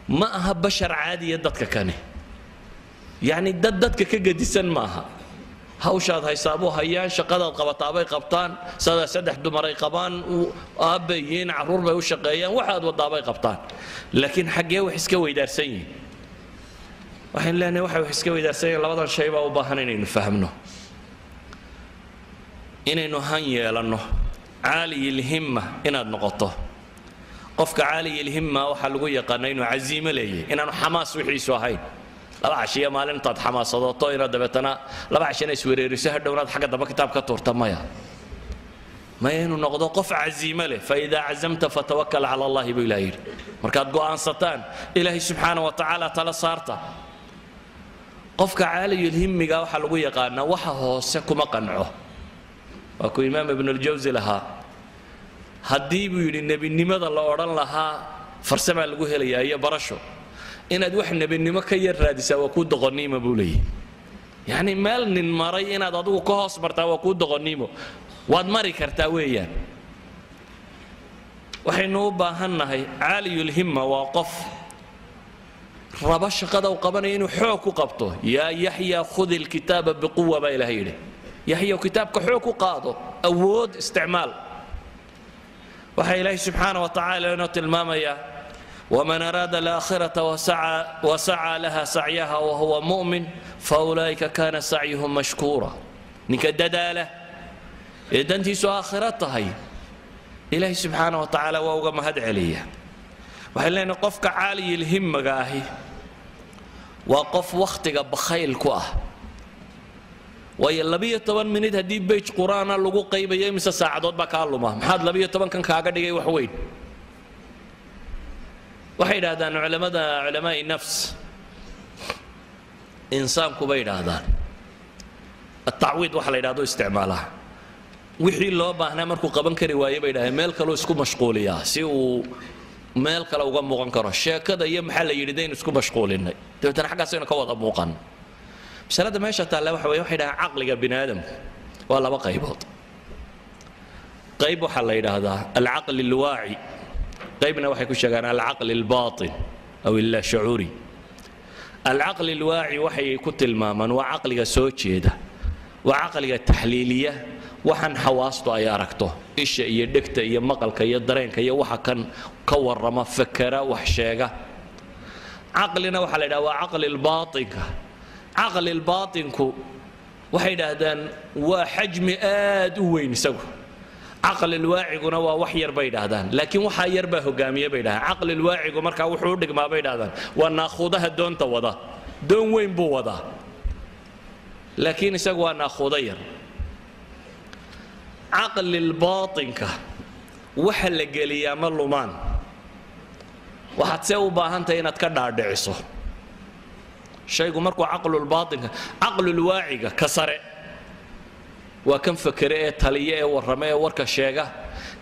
ما أها بشر عادي يدتك كاني يعني ددتك كجديسن معها hawshaad haysaabuu hayaan shaqadaad qabataabay qabtaan saddex dumaray qabaan aabbayiin carruur bay u shaqeeyaan waxaad wadaabay qabtaan laakiin xaggee wax iska weydaarsan yihiin waxaan leenahay waxa wax iska weydaarsan yihiin labadan shay baa u baahan inaynu fahmno inaynu han yeelanno caaliyil himma inaad noqoto qofka caaliyil himma waxa lagu yaqaanaa inuu caziimo leeyahay inaanu xamaas wixiisu ahayn laba cashiya maalintaad xamaasadooto inaad dabeetana laba cashina iswereeriso hadhownaad xagga dambe kitaab ka tuurta maya inuu noqdo qof caziimo leh faidaa cazamta fatawakkal cala allahi buu ilaah yidhi markaad go'aansataan ilaahay subxaana wa tacaala tala saarta qofka caaliyul himmiga waxaa lagu yaqaanaa waxa hoose kuma qanco waa ku imaam ibnu aljawsi lahaa haddii buu yidhi nebinimada la odhan lahaa farsamaa lagu helayaa iyo barasho inaad wax nebinimo ka yar raadisaa waa kuu doqonnimo buu leeyahy yacni meel nin maray inaad adigu ka hoos martaa waa kuu doqonnimo waad mari kartaa weeyaan waxaynu u baahannahay caaliyul himma waa qof raba shaqada uu qabanaya inuu xoog ku qabto yaa yaxya khudi lkitaaba biquwa baa ilaah yidhi yaxya kitaabka xoog ku qaado awood isticmaal waxaa ilaahay subxaana wa tacaala inoo tilmaamayaa ومن أراد الآخرة وسعى لها سعيها وهو مؤمن فأولئك كان سعيهم مشكورا نكدداله إذا أنت سو آخرتها إلهي سبحانه وتعالى وأوغا مهد عليه وحلينا قفك عالي الهمة قاهي وقف وقتك بخيل كواه ويا لبيه طبعا من هدي بيت قرآن لغو قيبة يمس ساعدات بكالوما محاد لبيه طبعا كان كاغا ديغي وحوين waxay yidhaahdaan culamaa'i nafs insaanku bay yidhaahdaan atacwiid waxa la yidhahdo isticmaalaha wixii loo baahnaa markuu qaban kari waaye bay yidhahdeen meel kaloo isku mashquuliyaa si uu meel kale uga muuqan karo sheekada iyo maxaa la yidhi daynu isku mashquulinay dabeetana xaggaasaynu ka wada muuqan masalada meesha taalla waxa weeye waxay yidhahdaan caqliga bini aadamku waa laba qaybood qayb waxaa la yidhaahdaa alcaqli alwaaci قيبنا waxay ku sheegaan al-aql al-batin aw al-shu'uri al-aql al-wa'i waxay ku tilmaamaan waa aqliga soo jeeda waa aqliga taxliiliya waxan xawaasto ay aragto isha iyo dhegta iyo maqalka iyo dareenka iyo waxa kan ka warama fakara wax sheega aqlina waxa la yiraahdaa waa aql al-batinka aql al-batinku waxay yiraahdaan waa xajmi aad u weyn isagu عقل الواعي قلنا وحير بيدهدان لكن وحير به قامية بيدها عقل الواعي قلنا مركا وحودك ما بيدهدان وناخذها دون توضا دون وين بوضا لكن يسقوا ناخذير عقل الباطن كه وحل قليا ملومان وحتسوي باهنت هنا تكدر دعسه شيء مركو عقل الباطن عقل الواعي كسر وكم فكرة تالية ورمية ورك الشيعة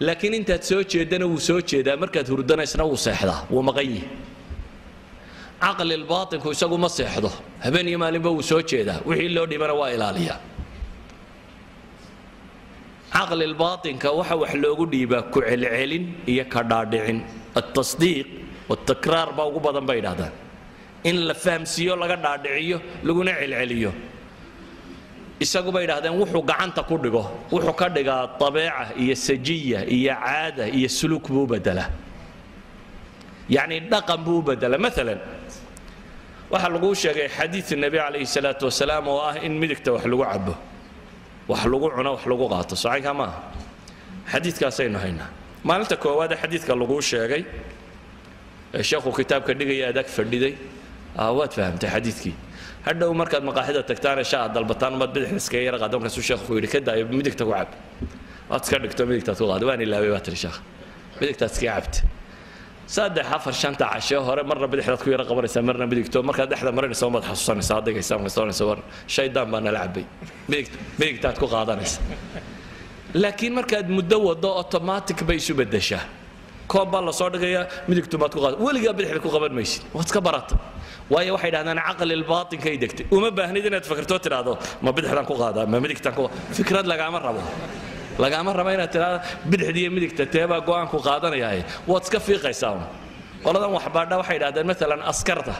لكن أنت تسوي جدنا وسوي جدا مركز هردنا يسنا وسحده ومغيه عقل الباطن هو يسقو ما سحده هبني ما لبوا وسوي جدا وحيل لو دي مروا إلى عليها عقل الباطن كوحة وحلو ديبا كعل علن يكدادعن التصديق والتكرار باو بدن بين هذا إن لفهم سيو لقى دادعيه لقونا عليه isagu bay yiraahdeen wuxuu gacanta ku dhigo wuxuu ka dhigaa tabiica iyo sajiya iyo caada iyo suluk buu badala yani dhaqan buu badala mesela waxa lagu sheegay xadiis nabi kaleey salaatu wasalaam oo ah in midigta wax lagu cabo wax lagu cuno wax lagu qaato saxiix ma xadiiskaas aynu haynaa maalinta koowaad xadiiska lagu sheegay sheekhu kitaabka dhigaya adag fadhiday waad fahamtay xadiiskii هذا هو مركز مقاهدة تكتار شاء ضلبطان ما بدح نسكير قدام كسو شيخ خوي كده بدك تقعد أتذكر دكتور بدك تقعد وين اللي بيبات الشيخ بدك تسكي عبد صاد حفر شنطة عشاء مرة بدح تقوي رقم رسمرنا بدك تو مركز أحد مرة نسوي ما تحصلني صادق يسوي صور شيء دام بنا لعبي بدك تاتكو قادنس لكن مركز مدود ضوء أوتوماتيك بيشو بدشه كوب الله صادق يا بدك تو ما تقعد ولا بدح تقو قبل ما يصير وتكبرت waayo waxay yiraahdaan aqal al-baatin kay degtay uma baahnid inaad fikirto tiraado ma bidixdan ku qaada ma midigtan ku fikrad lagama rabo inaad tiraado bidixdiye midigta teeba go'aan ku qaadanayay waad iska fiiqaysaa waladan wax baadha waxay yiraahdaan mesela askarta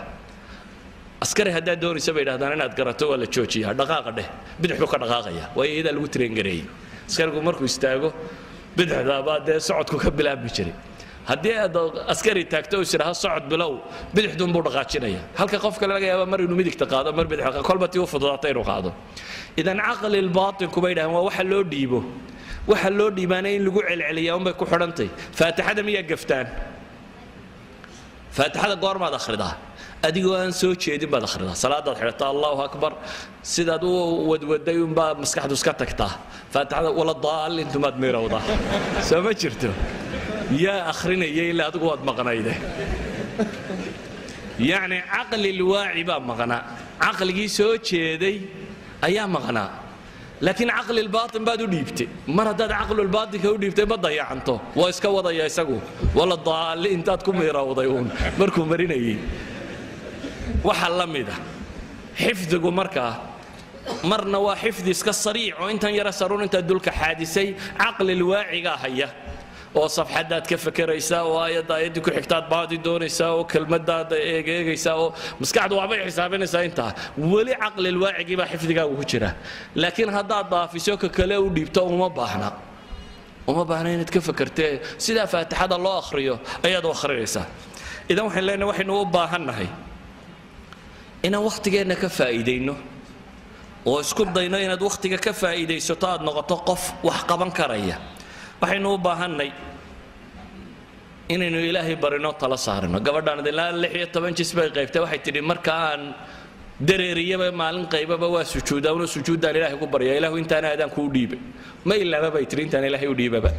askari haddaad doonaysa bay yidhahdaan inaad garato waa la joojiyaa dhaqaaqa dheh bidixdu ka dhaqaaqaya waayo iyadaa lagu tireengareeyey askarigu markuu istaago bidixdaabaa dee socodku ka bilaabmi jiray haddii aad askari taagto is idhaha socod bilow bidixduunbuu dhaqaajinaya halka qof kale laga yaaba mar inuu midigta qaado mar bidix kolba tii u fududaata inuu qaado idan caqli lbaatinku bay yidhahdaan waa waxa loo dhiibo waxa loo dhiibaana in lagu celceliyaa unbay ku xidhantay faatixada miyaa gaftaan faatixada goormaad akhridaa adigoo aan soo jeedin baad akhridaa salaadaad xidhataa allahu akbar sidaad u wadwaday unbaa maskaxdu iska tagtaa faatixada wala daalintumaad miirowdaa soo ma jirto yaa akhrinaya ilaa adigu waad maqnayde yacni caqli lwaaci baa maqnaa caqligii soo jeeday ayaa maqnaa laakiin caqli lbaatin baad u dhiibtay mar haddaad caqlulbaatinka u dhiibtay ma dayacanto waa iska wadaya isagu wala daali intaad ku miirowday uun markuu marinayay waxa la mida xifdigu markaa marna waa xifdi iska sariic oo intan yara saruun intaad dulka xaadisay caqli lwaacigaa haya oo safxadaad ka fakaraysaa oo aayadii ku xigtaad baadi doonaysaa oo kelmadaada eegaysaa oo maskaxdu waabay xisaabinaysaa intaa weli caqli lwaacigii baa xifdigaagu ku jira laakiin haddaad daafiso ka kale u dhiibto uma baahna inaad ka fakartee sidaa faatixada loo akhriyo ayaad u akhrinaysaa idan waxaan leenahay waxaynu u baahannahay inaan wakhtigeenna ka faa'iidayno oo isku dayno inaad wakhtiga ka faa'iidaysato aad noqoto qof wax qaban karaya waxaynu u baahannay inaynu ilaahay barino tala saarino gabadhaan ilaa 16 jis bay qaybtay waxay tidhi marka aan dareeriyaba maalin qaybaba waa sujuudaan sujuudaan ilaahay ku baryaa ilaahu intaan aadaan ku dhiibay ma ilaaba bay tidhi intaan ilaahay u dhiibaba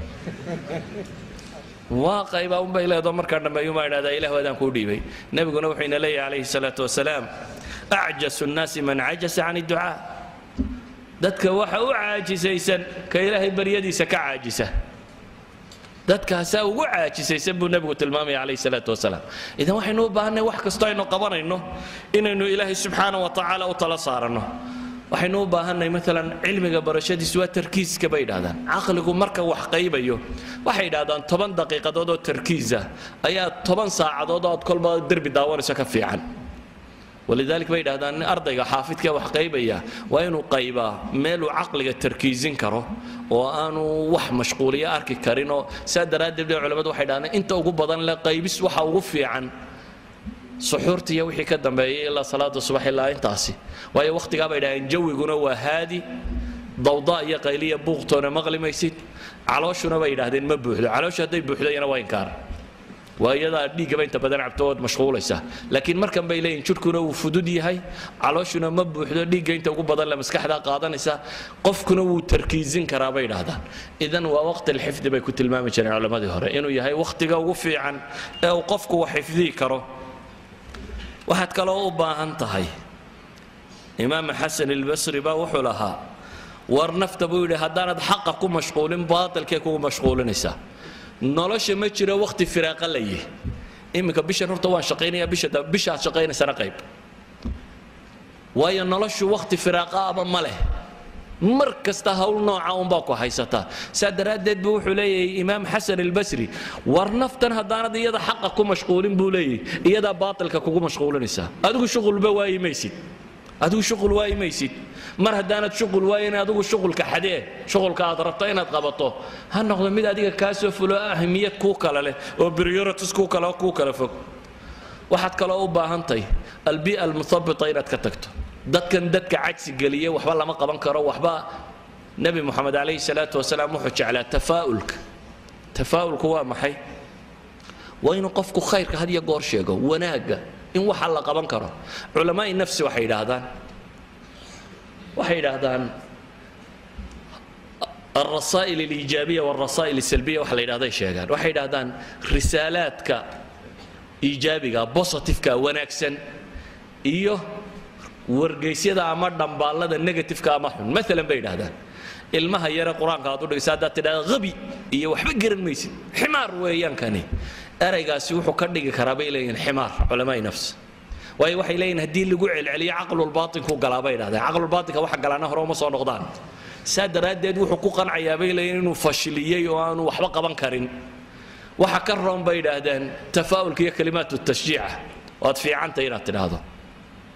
waa qayba un bay leedo marka dhameeyo ma idhaahdaa ilaahu aadaan ku dhiibay nabiguna wuxuu ina leeyahay calayhi salaatu wasalaam acjasu nnaasi man cajasa can idducaa dadka waxa u caajisaysan ka ilaahay baryadiisa ka caajisa dadkaasaa ugu caajisaysan buu nabigu tilmaamaya calayhi salaatu wasalaam idan waxaynu u baahanay wax kastoo aynu qabanayno inaynu ilaahay subxaana wa tacaala u tala saaranno waxaynu u baahanay maalan cilmiga barashadiisu waa tarkiiska bay yidhahdaan caqligu marka wax qaybayo waxay yidhahdaan 10 daqiiqadood oo tarkiisa ayaa 10 saacadood oo kolba derbi daawanayso ka fiican ولذلك بيد هذا أن أرضك حافظك وحقيبية وإنه قيبة ميلو عقلك تركيزين كرو وأنو وح مشغولية أركي كارينو سادر أدب العلماء وحيدانا أنت أقول بدن لا قيبس وحوفي عن سحورتي وحي كدن بي إلا صلاة الصبح إلا أنتاسي وهي وقت قابل إن جوي قنوا وهادي ضوضاء قيلية بوغتونا مغلي ميسيد علوشنا بيد هذين مبوحدة علوش هدي بوحدة ينا وينكار وهذا ديجا بين تبدأ عبتود مشغولة سه لكن مركب بيلين شركنا وفدودي هاي علاشنا مبوحدة ديجا أنت وقول بدل مسكح ذا قاضي سه قفكنا وتركيزين كرابين هذا إذن ووقت الحفظ بيكون المام شرع علماء هراء إنه يهاي وقت جوفي عن أو قفك وحفظي كرو واحد كلاه أنت هاي إمام حسن البصري بوحلها ورنفت بيقول هذا حقكم مشغولين باطل كيكون مشغولين سه nolosha ma jiro waqti firaaqo leeyahay imika bisha horta waan shaqeynaya bisha shaqeynaysa qayb waayo noloshu waqti firaaqo aba ma leh mar kasta hawl nooca un baa ku haysata sadaradeed buu wuxuu leeyahay imaam xasan al-basri war naftan hadaanad iyada xaqa ku mashquulin buu leeyahay iyada baatilka kugu mashquulinaysa adigu shughulba waayimaysid adigu shughul waayimaysid mar hadaanad shughul waayina adigu shughulka xadee shughulka aad rabto inaad qabato ha noqdo mid adiga ka soo fulo ahmiyad ku kala leh oo priorities ku kala fog waxaad kale u baahantay albi'a almuthabbita inaad ka tagto dadka cajsi galiye waxba lama qaban karo waxba nabi muhammad alayhi salatu wasalaam wuxuu jeclaa tafaa'ulku waa maxay waa inuu qofku khayrka had iyo goor sheego wanaaga in waxa la qaban karo culamaa nafsi waxay yidhaahdaan الرسائل الإيجابية والرسائل السلبية وحلا يدهدان شيغان waxay yidhaahdaan risaalaadka iijaabiga positive-ka wanaagsan iyo wargeysyada ama dhambaalada negative-ka ama xun maalan bay yidhaahdaan ilmaha yara quraanka aad u dhigaysaa hadaad tidhaahdo qabi iyo waxba garan maysid ximaar weeyaan kani eraygaasi wuxuu ka dhigi karaa bay leeyihiin ximaar culamaa nafs waayo waxay leeyihiin haddii lagu celceliyo caqlul baatinka u galaa bay yidhahdaan caqlul baatinka waxa galaana hore uma soo noqdaan saadaradeed wuxuu ku qancayaa bay leeyihiin inuu fashiliyay oo aanu waxba qaban karin waxa ka roon bay yidhaahdaan tafaa'ulka iyo kalimaatu tashjiica waad fiicanta inaad tidhaahdo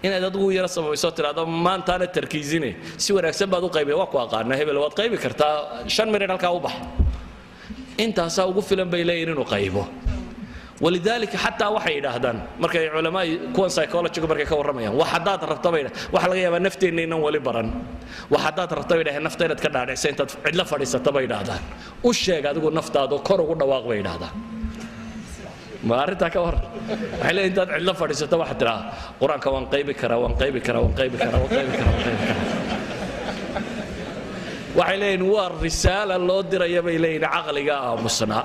inaad adigu yara samayso tiraado maanta ana tarkiisine si wanaagsan baad u qaybay waa ku aqaana hebel waad qaybi kartaa 5 minute halka u bax intaas ugu filan bay leeyihiin inuu qaybo ولذلك حتى waxay yiraahdaan markay culimada kuwan psychology markay ka waramayaan waxaad rabtay waxa laga yaabaa nafteena inaan wali baran waxaad rabtay nafteena ka dhaadhicay intaad cidla fadhiisato bay yiraahdaan u sheeg adigu naftaada kor ugu dhawaaq bay yiraahdaan ma arinta ka war waxay leeyihiin intaad cidla fadhiisato waxa tiraa quraanka waan qaybi karaa waxay leeyihiin waa risaala loo diray bay leeyihiin aqliga aamusnaa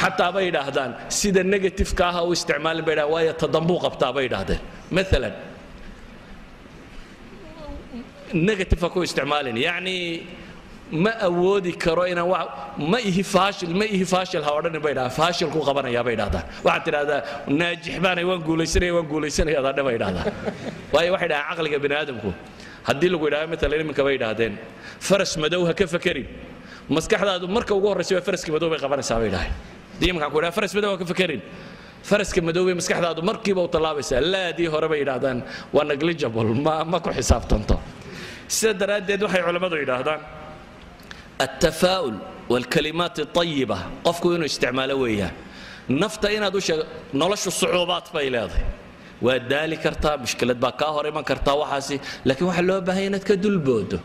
حتى بيد هذان سيد النيجاتيف كاها واستعمال بيد وايا تضمبو قبطا بيد هذا مثلا نيجاتيف كو استعمال يعني ما أودي كروينا ما إيه فاشل هورنا بيد فاشل كو قبنا يا بيد هذا واحد هذا ناجح باني وانقول يسري هذا بيد هذا واي واحد عقلك بني آدمكو هدي له بيد مثلا من كبيد هذين فرس مدوها كيف كريم مسكح هذا مركب وجوه رسيب فرس كمدو بيقبنا سامي ده دي ما كان فرس مدوه كفكرين فرس كمدوه مسكح هذا مركب وطلابس لا دي هربا يراهدان ونجليجبل ما كو حساب طنطا سدرات دي waxay culimadu yiraahdaan التفاؤل والكلمات الطيبه qofku inuu isticmaalo weeyaan nafta inaad u sheeg noloshu sucuubaad bay leedahay waa daali kartaa mushkilad baa ka hor iman kartaa waxaasi laakiin waxa loo baahan inaad ka dulboodo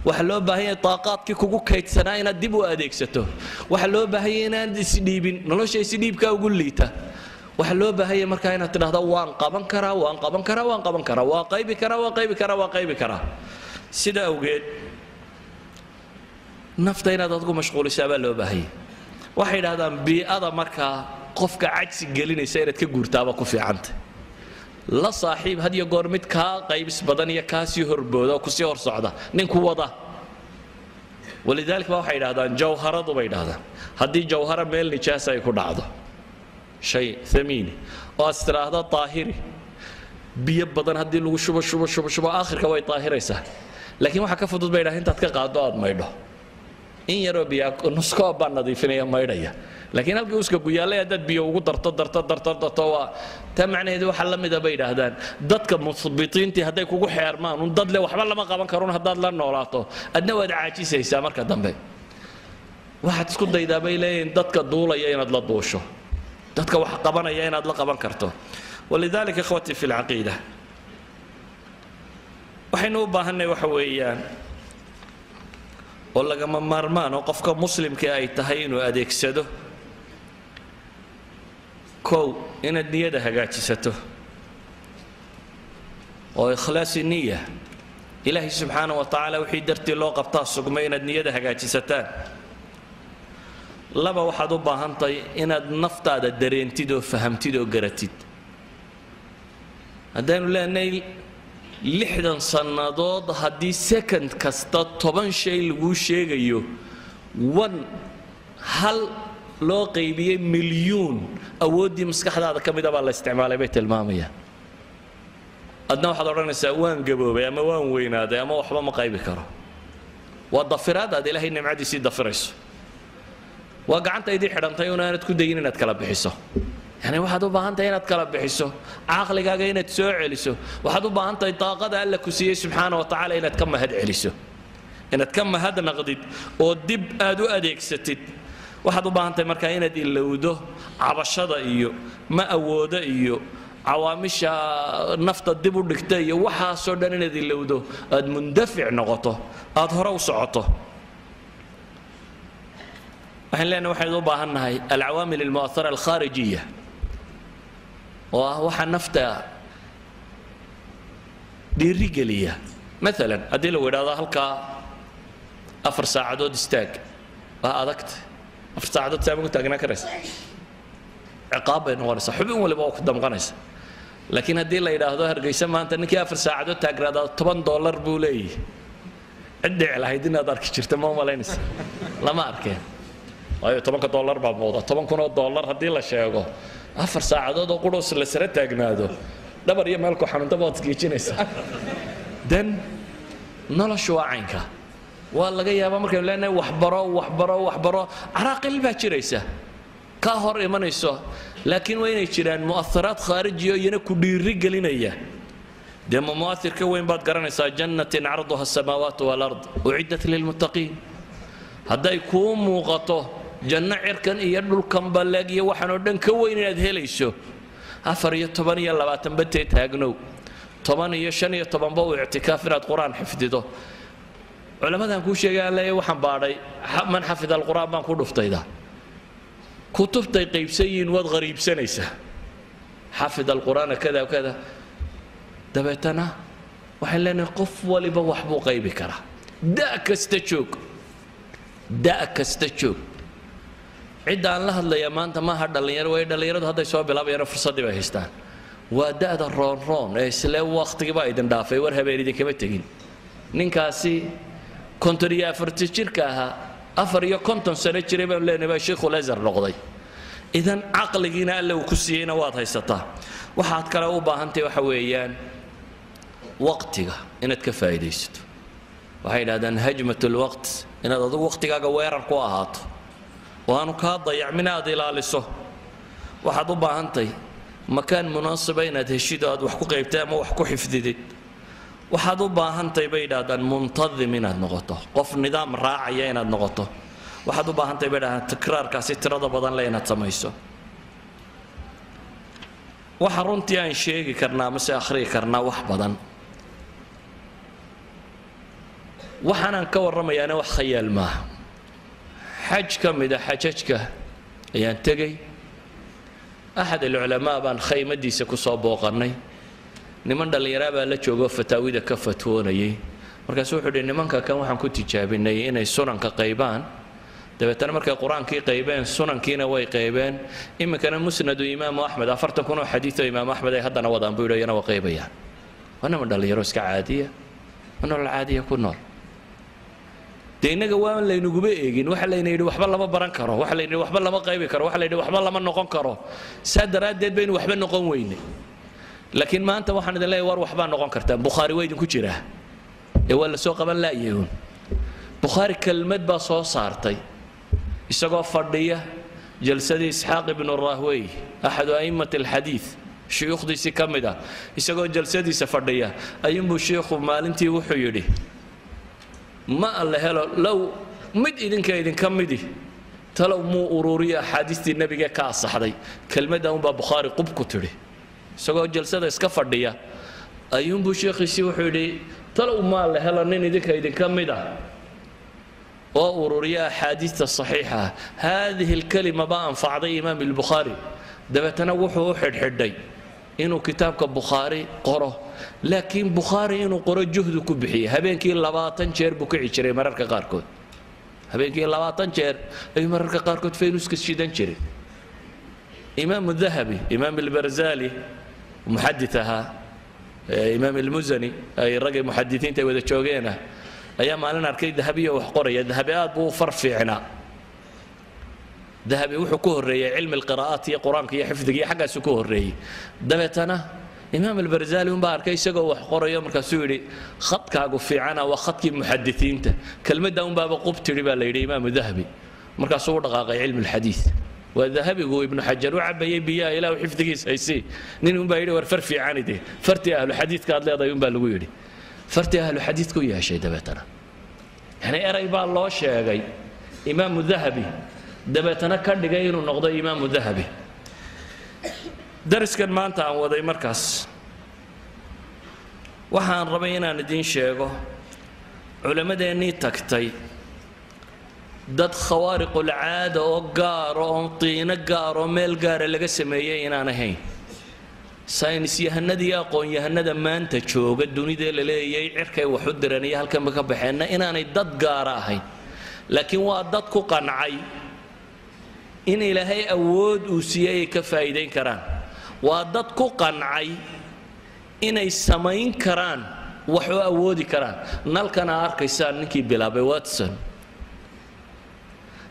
waxa loo baahan yahay taaqaadkii kugu kaydsanaa inaad dib u adeegsato waxa loo baahan yahay inaad isdhiibin nolosha isdhiibka ugu liita waxa loo baahan yahay markaa inaad tidhaahdo waan qaban karaa waa qaybi karaa sida awgeed nafta inaad adigu mashquulisaa baa loo baahan yahay waxay yidhaahdaan bii'ada markaa qofka cajsi gelinaysa inaad ka guurtaaba ku fiicanta la saaxiib had iyo goor mid ka qaybis badan iyo kaasi horbooda ku sii hor socda ninku wada ولذلك waxay yiraahdaan jawharadu bay yiraahdaan hadii jawhara meel nijaas ay ku dhacdo shay thamiini oo astiraahda taahiri biyo badan hadii lagu shubo aakhirka way taahiraysaa laakiin waxa ka fudud bay yiraahdaan intaad ka qaado aad maydho in yaro biyo nusko baan nadiifinaya maydhaya laakiin halkii uska guyaalay dad biyo ugu darto waa ta macnaheedu waxa la mid ah bay yiraahdaan dadka musbitiintii haday kugu xeermaan un dad le waxba lama qaban karo hadaad la noolaato adna waad caajisaysaa marka dambe waxaad isku daydaa bay leeyihiin dadka duulaya inaad la duusho dadka wax qabanaya inaad la qaban karto ولذلك اخوتي في العقيده waxaynu u baahanay waxa weeyaan oo laga maarmaan oo qofka muslimka ay tahay inuu adeegsado كو إن النية هجاتسته وإخلاص النية إلهي سبحانه وتعالى وحيد درتي الله قبطاس سقمين النية هجاتستان لما واحد بهانطي إن النفط هذا درينتيدو فهمتيدو قرتيد هدانو لا نيل لحدا صنادود هدي سكند كستا طبان شيء لغو شيء وان هل loo qaybiyay milyoon awoodii maskaxdaada kamid ah baa la isticmaalay bay tilmaamayaan adna waxaad oranaysaa waan gaboobay ama waan weynaaday ama waxba ma qaybi karo waa dafiraad aad ilaahay nimcadiisii dafirayso waa gacanta idii xidhantay inaad ku dayin inaad kala bixiso yani waxaad u baahan tahay inaad kala bixiso aqligaaga inaad soo celiso waxaad u baahan tahay taaqada alla ku siiyay subxaanahu wa ta'ala inaad ka mahad celiso inaad ka mahad naqdid oo dib aad u adeegsatid waxaad u baahan tahay markaa inaad ilowdo cabashada iyo ma awoodo iyo cawaamisha nafta dib u dhigta iyo waxaasoo dhan inaad ilowdo aad mundafic noqoto aad hore u socoto waxaan leenahay waxaynu u baahannahay alcawaamil almu'athara alkharijiya oo ah waxa nafta dhiirigeliya maalan haddii lagu yidhaahdo halkaa 4 saacadood istaag waa adagta 4 saacadood saamagu taagnaa karaysa ciqaab bay noqonaysaa xubin waliba oo ku damqanaysa laakiin haddii la yidhaahdo hargeysa maanta ninkii 4 saacadood taagnaada $10 buu leeyahay ciddi lahayd inaad arki jirta ma malaynaysa lama arkeen waayo $10 baa muuqda $10,000 haddii la sheego 4 saacadood oo qudus la sara taagnaado dhabar iyo meel ku xanuunta baad isgeejinaysaa dan noloshu waa caynka waa laga yaabaa markaynu leenahay waxbaro caraaqil baa jiraysa ka hor imanayso لكن وين يجران مؤثرات خارجية ينكو ديري دم مؤثر كوين بعد قرنسا جنة عرضها السماوات والأرض أعدت للمتقين هذا يكون موقته جنة عركن يدل الكمبلاجي وحنا ودن كوين يدهليشو أفرية طبانية لا تنبتي تاجنو طبانية شنية طبان بو اعتكافنا القرآن حفظته علماء نقول شيء قال لي وحن باري من حفظ القرآن ما نقول فتيدا كتب قيب سين واد غريب سنيسة حفظ القرآن كذا وكذا دبيتنا وحلنا قف ولي بوحبو قيب كره داك استشوك عند الله الله يا ما أنت ما هذا اللي يروي هذا اللي يرد هذا يسوي بلا بيرى فرصة دي بهستان وده الرون إسلام وقت كبا إذا دافع ورها بيريد كم تجين نكاسي كونتريا فرتشيركها أفريا كونتون سنة شريبا لأن بشيخ الأزهر رقضي إذا عقل جينا لو كسينا واضح يستطاع وحات كراو باهنتي وحويان وقتها إن تكفايد يست وهي هذا هجمة الوقت إن هذا وقتها جوير القواهات وأنا كهذا ضيع من هذه الالسه واحد باهنتي مكان مناسب بين هالشداد وحكو قيبتها ما وحكو حفظدي واحد باهنتي بين هذا منتظم من النقطة قف نظام راعي من النقطة واحد باهنتي بين تكرار كاسيت رضا بدن لين تسميسه وحرنتي عن شيء كرنا مسا آخري كرنا وحبدن وحنا نكور رمي أنا وخيال ما حج كم إذا حججك ينتقي أحد العلماء بان خيمة دي سكوصاب وقرني نمان دل يرابا لتشوقو فتاويدا كفتوني مركا سوحو نمان كان وحن كنت جابيني إني سنن كقيبان دبتنا مركا القرآن كي قيبان سنن كينا وي قيبان إما كان مسند إمام أحمد أفرت كونوا حديث إمام أحمد هذا نوضان بيقولوا ينا وقيبيان وأنا من دل يروس كعادية أنا العادية كنور دينا جوان اللي نجوبه إيجين وحلا ينيرو وحبل لما بران كرو وحلا ينيرو وحبل لما قيبي كرو وحلا ينيرو وحبل لما نقون كرو سادرات ديد بين وحبل نقون ويني لكن ما أنت واحد لا يوار وحبل نقون كرتان بخاري وين كتيره ولا سوق قبل لا يهون بخاري كلمة بصو صارتي السقف فردية جلسة إسحاق بن الراهوي أحد أئمة الحديث شيوخ دي سكمدا السقف جلسة سفردية أيام بشيخ مالنتي وحيدي ما الله لو مد إذن كإذن كم مدي تلو مو أرورية حديث النبي كاس حدي كلمة ده بخاري قب كتري سقوا جلسة إسكفر ديا أيوم بشيخ يسوي حدي تلو ما الله نين إذن كإذن كم مدا وأرورية حديث الصحيحة هذه الكلمة بقى أنفع إمام البخاري ده بتنوحه حدي إنه كتابك البخاري قرأ لكن بخاري إنه قرأ جهده كبحية هبين كي لباطن شير بكعي شري مررك قاركود هبين كي لباطن شير أي مررك قاركود فينوس كشيدان شري إمام الذهبي إمام البرزالي محدثها إمام المزني أي الرجل محدثين تبي تشوقينه أيام أنا أركيد ذهبية وحقرية ذهبيات بو فرفعنا ذهبي وحكوه الري علم القراءات هي قرآن هي حفظ هي حاجة سكوه الري دبتنا إمام البرزالي مبارك يسقوا وحقرا يوم كسوري خط كاجو في عنا وخط المحدثين كلمة داون باب قبت ربا ليري إمام الذهبي مركز صور دقاقي علم الحديث والذهبي هو ابن حجر وعبي بيا إلى وحفظ كيس هيسي نين بايري ورفر في عاني دي فرتي أهل الحديث كاد لا يوم بالويري فرتي أهل الحديث كويا شيء دبتنا يعني أرى يبقى الله شيء إمام الذهبي دبتنا كان دقيقة نقضي إمام الذهبي درس كان ما أنت عن وضعي مركز وحان ربينا ندين شيء علماء ديني تكتي dad khawaariqul caada oo gaar oo qiina gaar oo meel gaar laga sameeyay inaan ahayn saynis yahanadii aqoon yahanada maanta jooga dunida la leeyay cirkay wax u diranay halkan ka baxeena inaanay dad gaar ahayn laakiin waa dad ku qancay in ilaahay awood uu siiyay ka faa'iideyn karaan waa dad ku qancay inay samayn karaan wax oo awoodi karaan nalkana arkaysan ninkii bilaabay Watson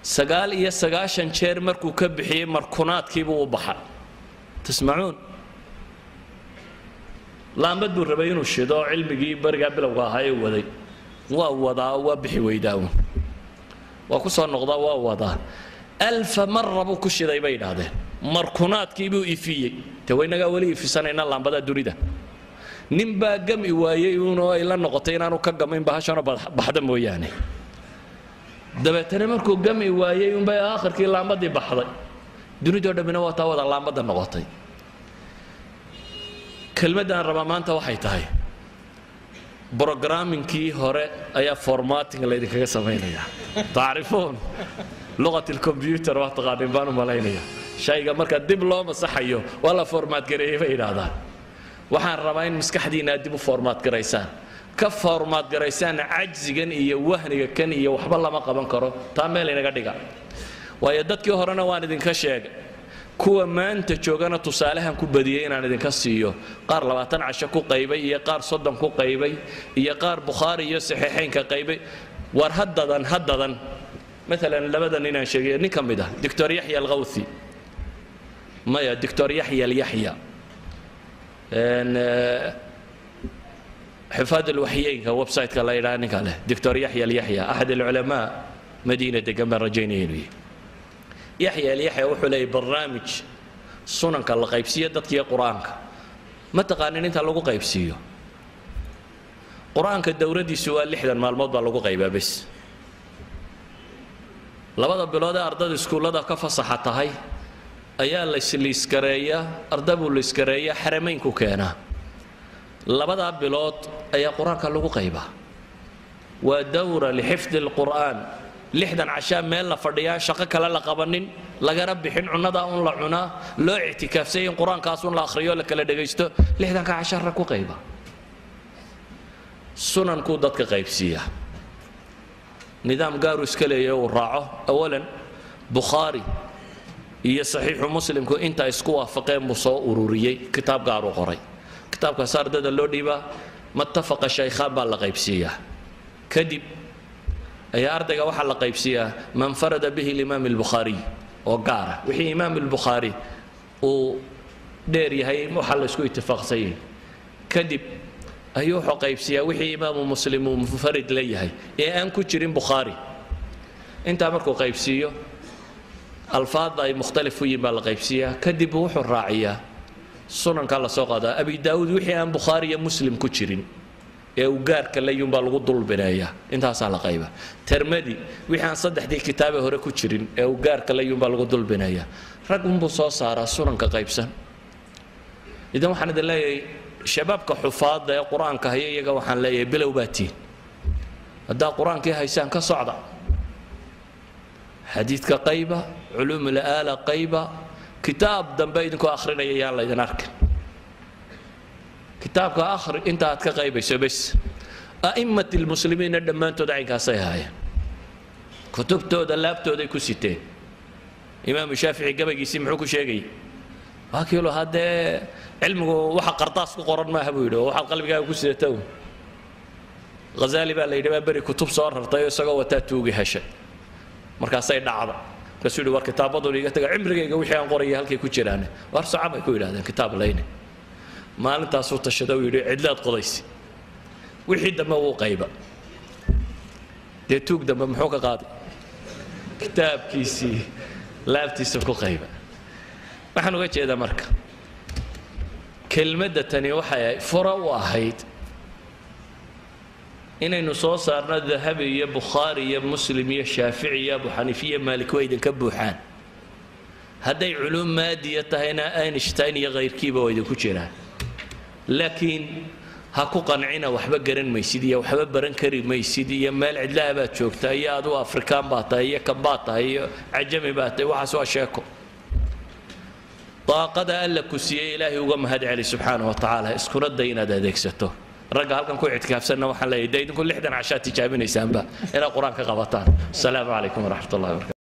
سجال إياه سجاشن شير مركو كبحي مركونات كيبو بحر تسمعون لا بدو الربيين والشداء علم جيب برجع بلوغا هاي وذي ووضع وبحي ويداون وكسر النقطة ووضع 1000 مرة بكش ذي بين هذا markunaadkii buu ifiyey tawaynaga wali ifisanayna laambada dunida nin baa gami waayay inuu ay la noqotay inaanu ka gamayn bahashana baxda mooyaane dabeetana markuu gami waayay un bay aakhirkii laambadii baxday dunidoo dhamina waa taa wada laambada noqotay kelmadaan rabaa maanta waxay tahay programmingkii hore ayaa formatting la idinkaga samaynayaa taarifoon luqati computer waa taqaaniin baan u malaynayaa shayga marka dib loo masaxayo waa la format gareeyay bay yidhaahdaan waxaan rabaa in maskaxdiina dib u format garaysaan ka format garaysaan cajzigan iyo wahniga kan iyo waxba lama qaban karo taa meel inaga dhiga waayo dadkii horena waan idinka sheegay kuwa maanta joogana tusaalahan ku badiyay inaan idinka siiyo qaar 20 casho ku qaybay iyo qaar 30 ku qaybay iyo qaar Bukhari iyo Saxiixaynka qaybay war haddadan مثلا لبدا إن شيء نكمل ده دكتور يحيى الغوثي ما يا دكتور يحيى اليحيى حفاظ الوحيين كويب سايت كلا إيراني كله دكتور يحيى اليحيى أحد العلماء مدينة جنب رجيني يحيى اليحيى وحلي برنامج سنن كلا قيبسية دتك يا قرآنك ما تقارن أنت لقو قيبسية قرآنك الدورة دي سؤال لحدا مع الموضوع لقو قيبة بس labada bilood ee ardada iskuulada ka fasaxatahay ayaa la isliiskareeya ardabu la iskareeya xarameynku keena labada bilood ayaa quraanka lagu qayba waa dawra li hifd alquran lixdan cashaa meel la fadhiyaa shaqo kale la qabanin laga bixin cunada un la cunaa loo i'tikaafsay in quraankaas un la akhriyo la kala dhageysto lixdan ka cashaa ku qayba sunanku dadka qaybsiya نظام قارو اسكالي وراعه اولا بخاري هي صحيح مسلم كو انت اسكو وافقين مصو ururiyay كتاب قارو قري كتاب كسار دد لو ديبا متفق الشيخان با لا قيبسيا كدب اي ardayga waxa la qaybsiya man farada bihi al-imam al-bukhari oo gaara wixii imam al-bukhari oo dheer yahay waxa la isku ittifaqsay kadib ayuu qaybsiya wixii imaam muslim uu munfarid leeyahay ee aan ku jirin bukhari inta markuu qaybsiyo alfaad ay mukhtalif u yimaal qaybsiya kadib wuxuu raaciyaa sunanka la soo qaada abi daawud wixii aan bukhari iyo muslim ku jirin ee uu gaarka leeyun baa lagu dulbineeya intaas la qayba tirmidi wixii aan saddexdii kitaab hore ku jirin ee uu gaarka leeyun baa lagu dulbineeya rag un buu soo saaraa sunanka qaybsan idan waxaan idin leeyahay شبابك حفاظ القرآن كهي يجا وحن لا يبلو باتي هذا القرآن كه هيسان كصعدة حديث كقيبة علوم الآلة قيبة كتاب دم بينك آخرين يا الله ينارك كتاب كآخر أنت كقيبة بس أئمة المسلمين دمان تدعي كاسيها كتب تود اللاب تود كوسيتين إمام الشافعي قبل يسمعوك شيء هاكيلو هذا علمه waxa qartaas ku qoran ma habuudo waxa qalbigaaga ku sidato Ghazali baa leeyahay bari kutub soo rartay isagoo wata tuugi heshay markaas ay dhacdo rasuulku war kitaabadu iga taga cimrigayga wixii aan qorayay halkay ku jiraan war sacab ay ku yiraahdeen kitaab leeyne maalintaas uu tashado yiri cidlaad qodaysi wixii dama uu qayba tuug dama muxuu ka qaaday kitaabkiisii laabtiisa ku qayba waxaan uga jeedaa marka كلمة تاني وحياة فرا واحد إن نصوص صارنا ذهبي يا بخاري يا مسلم يا شافعي يا أبو حنيفية مالك ويد كبوحان هذا علوم مادية هنا أينشتاين يا غير كيبا ويد كوتشيرا لكن هاكو قنعنا وحبا قرن ميسيدي يا وحبا برن كريم ميسيدي يا مال عدلها بات شوكتا يا أدو أفريكان باتا يا كباتا يا عجمي باتا وحسوا شاكو طاقة ألا كسية إلهي وقام هدي عليه سبحانه وتعالى اسكن الدين هذا ديكسته رجع هلكم كوي اعتكاف سنة وحلا يدين كل 11 عشان تجابين يسامبا إلى قرآن كغبطان السلام عليكم ورحمة الله وبركاته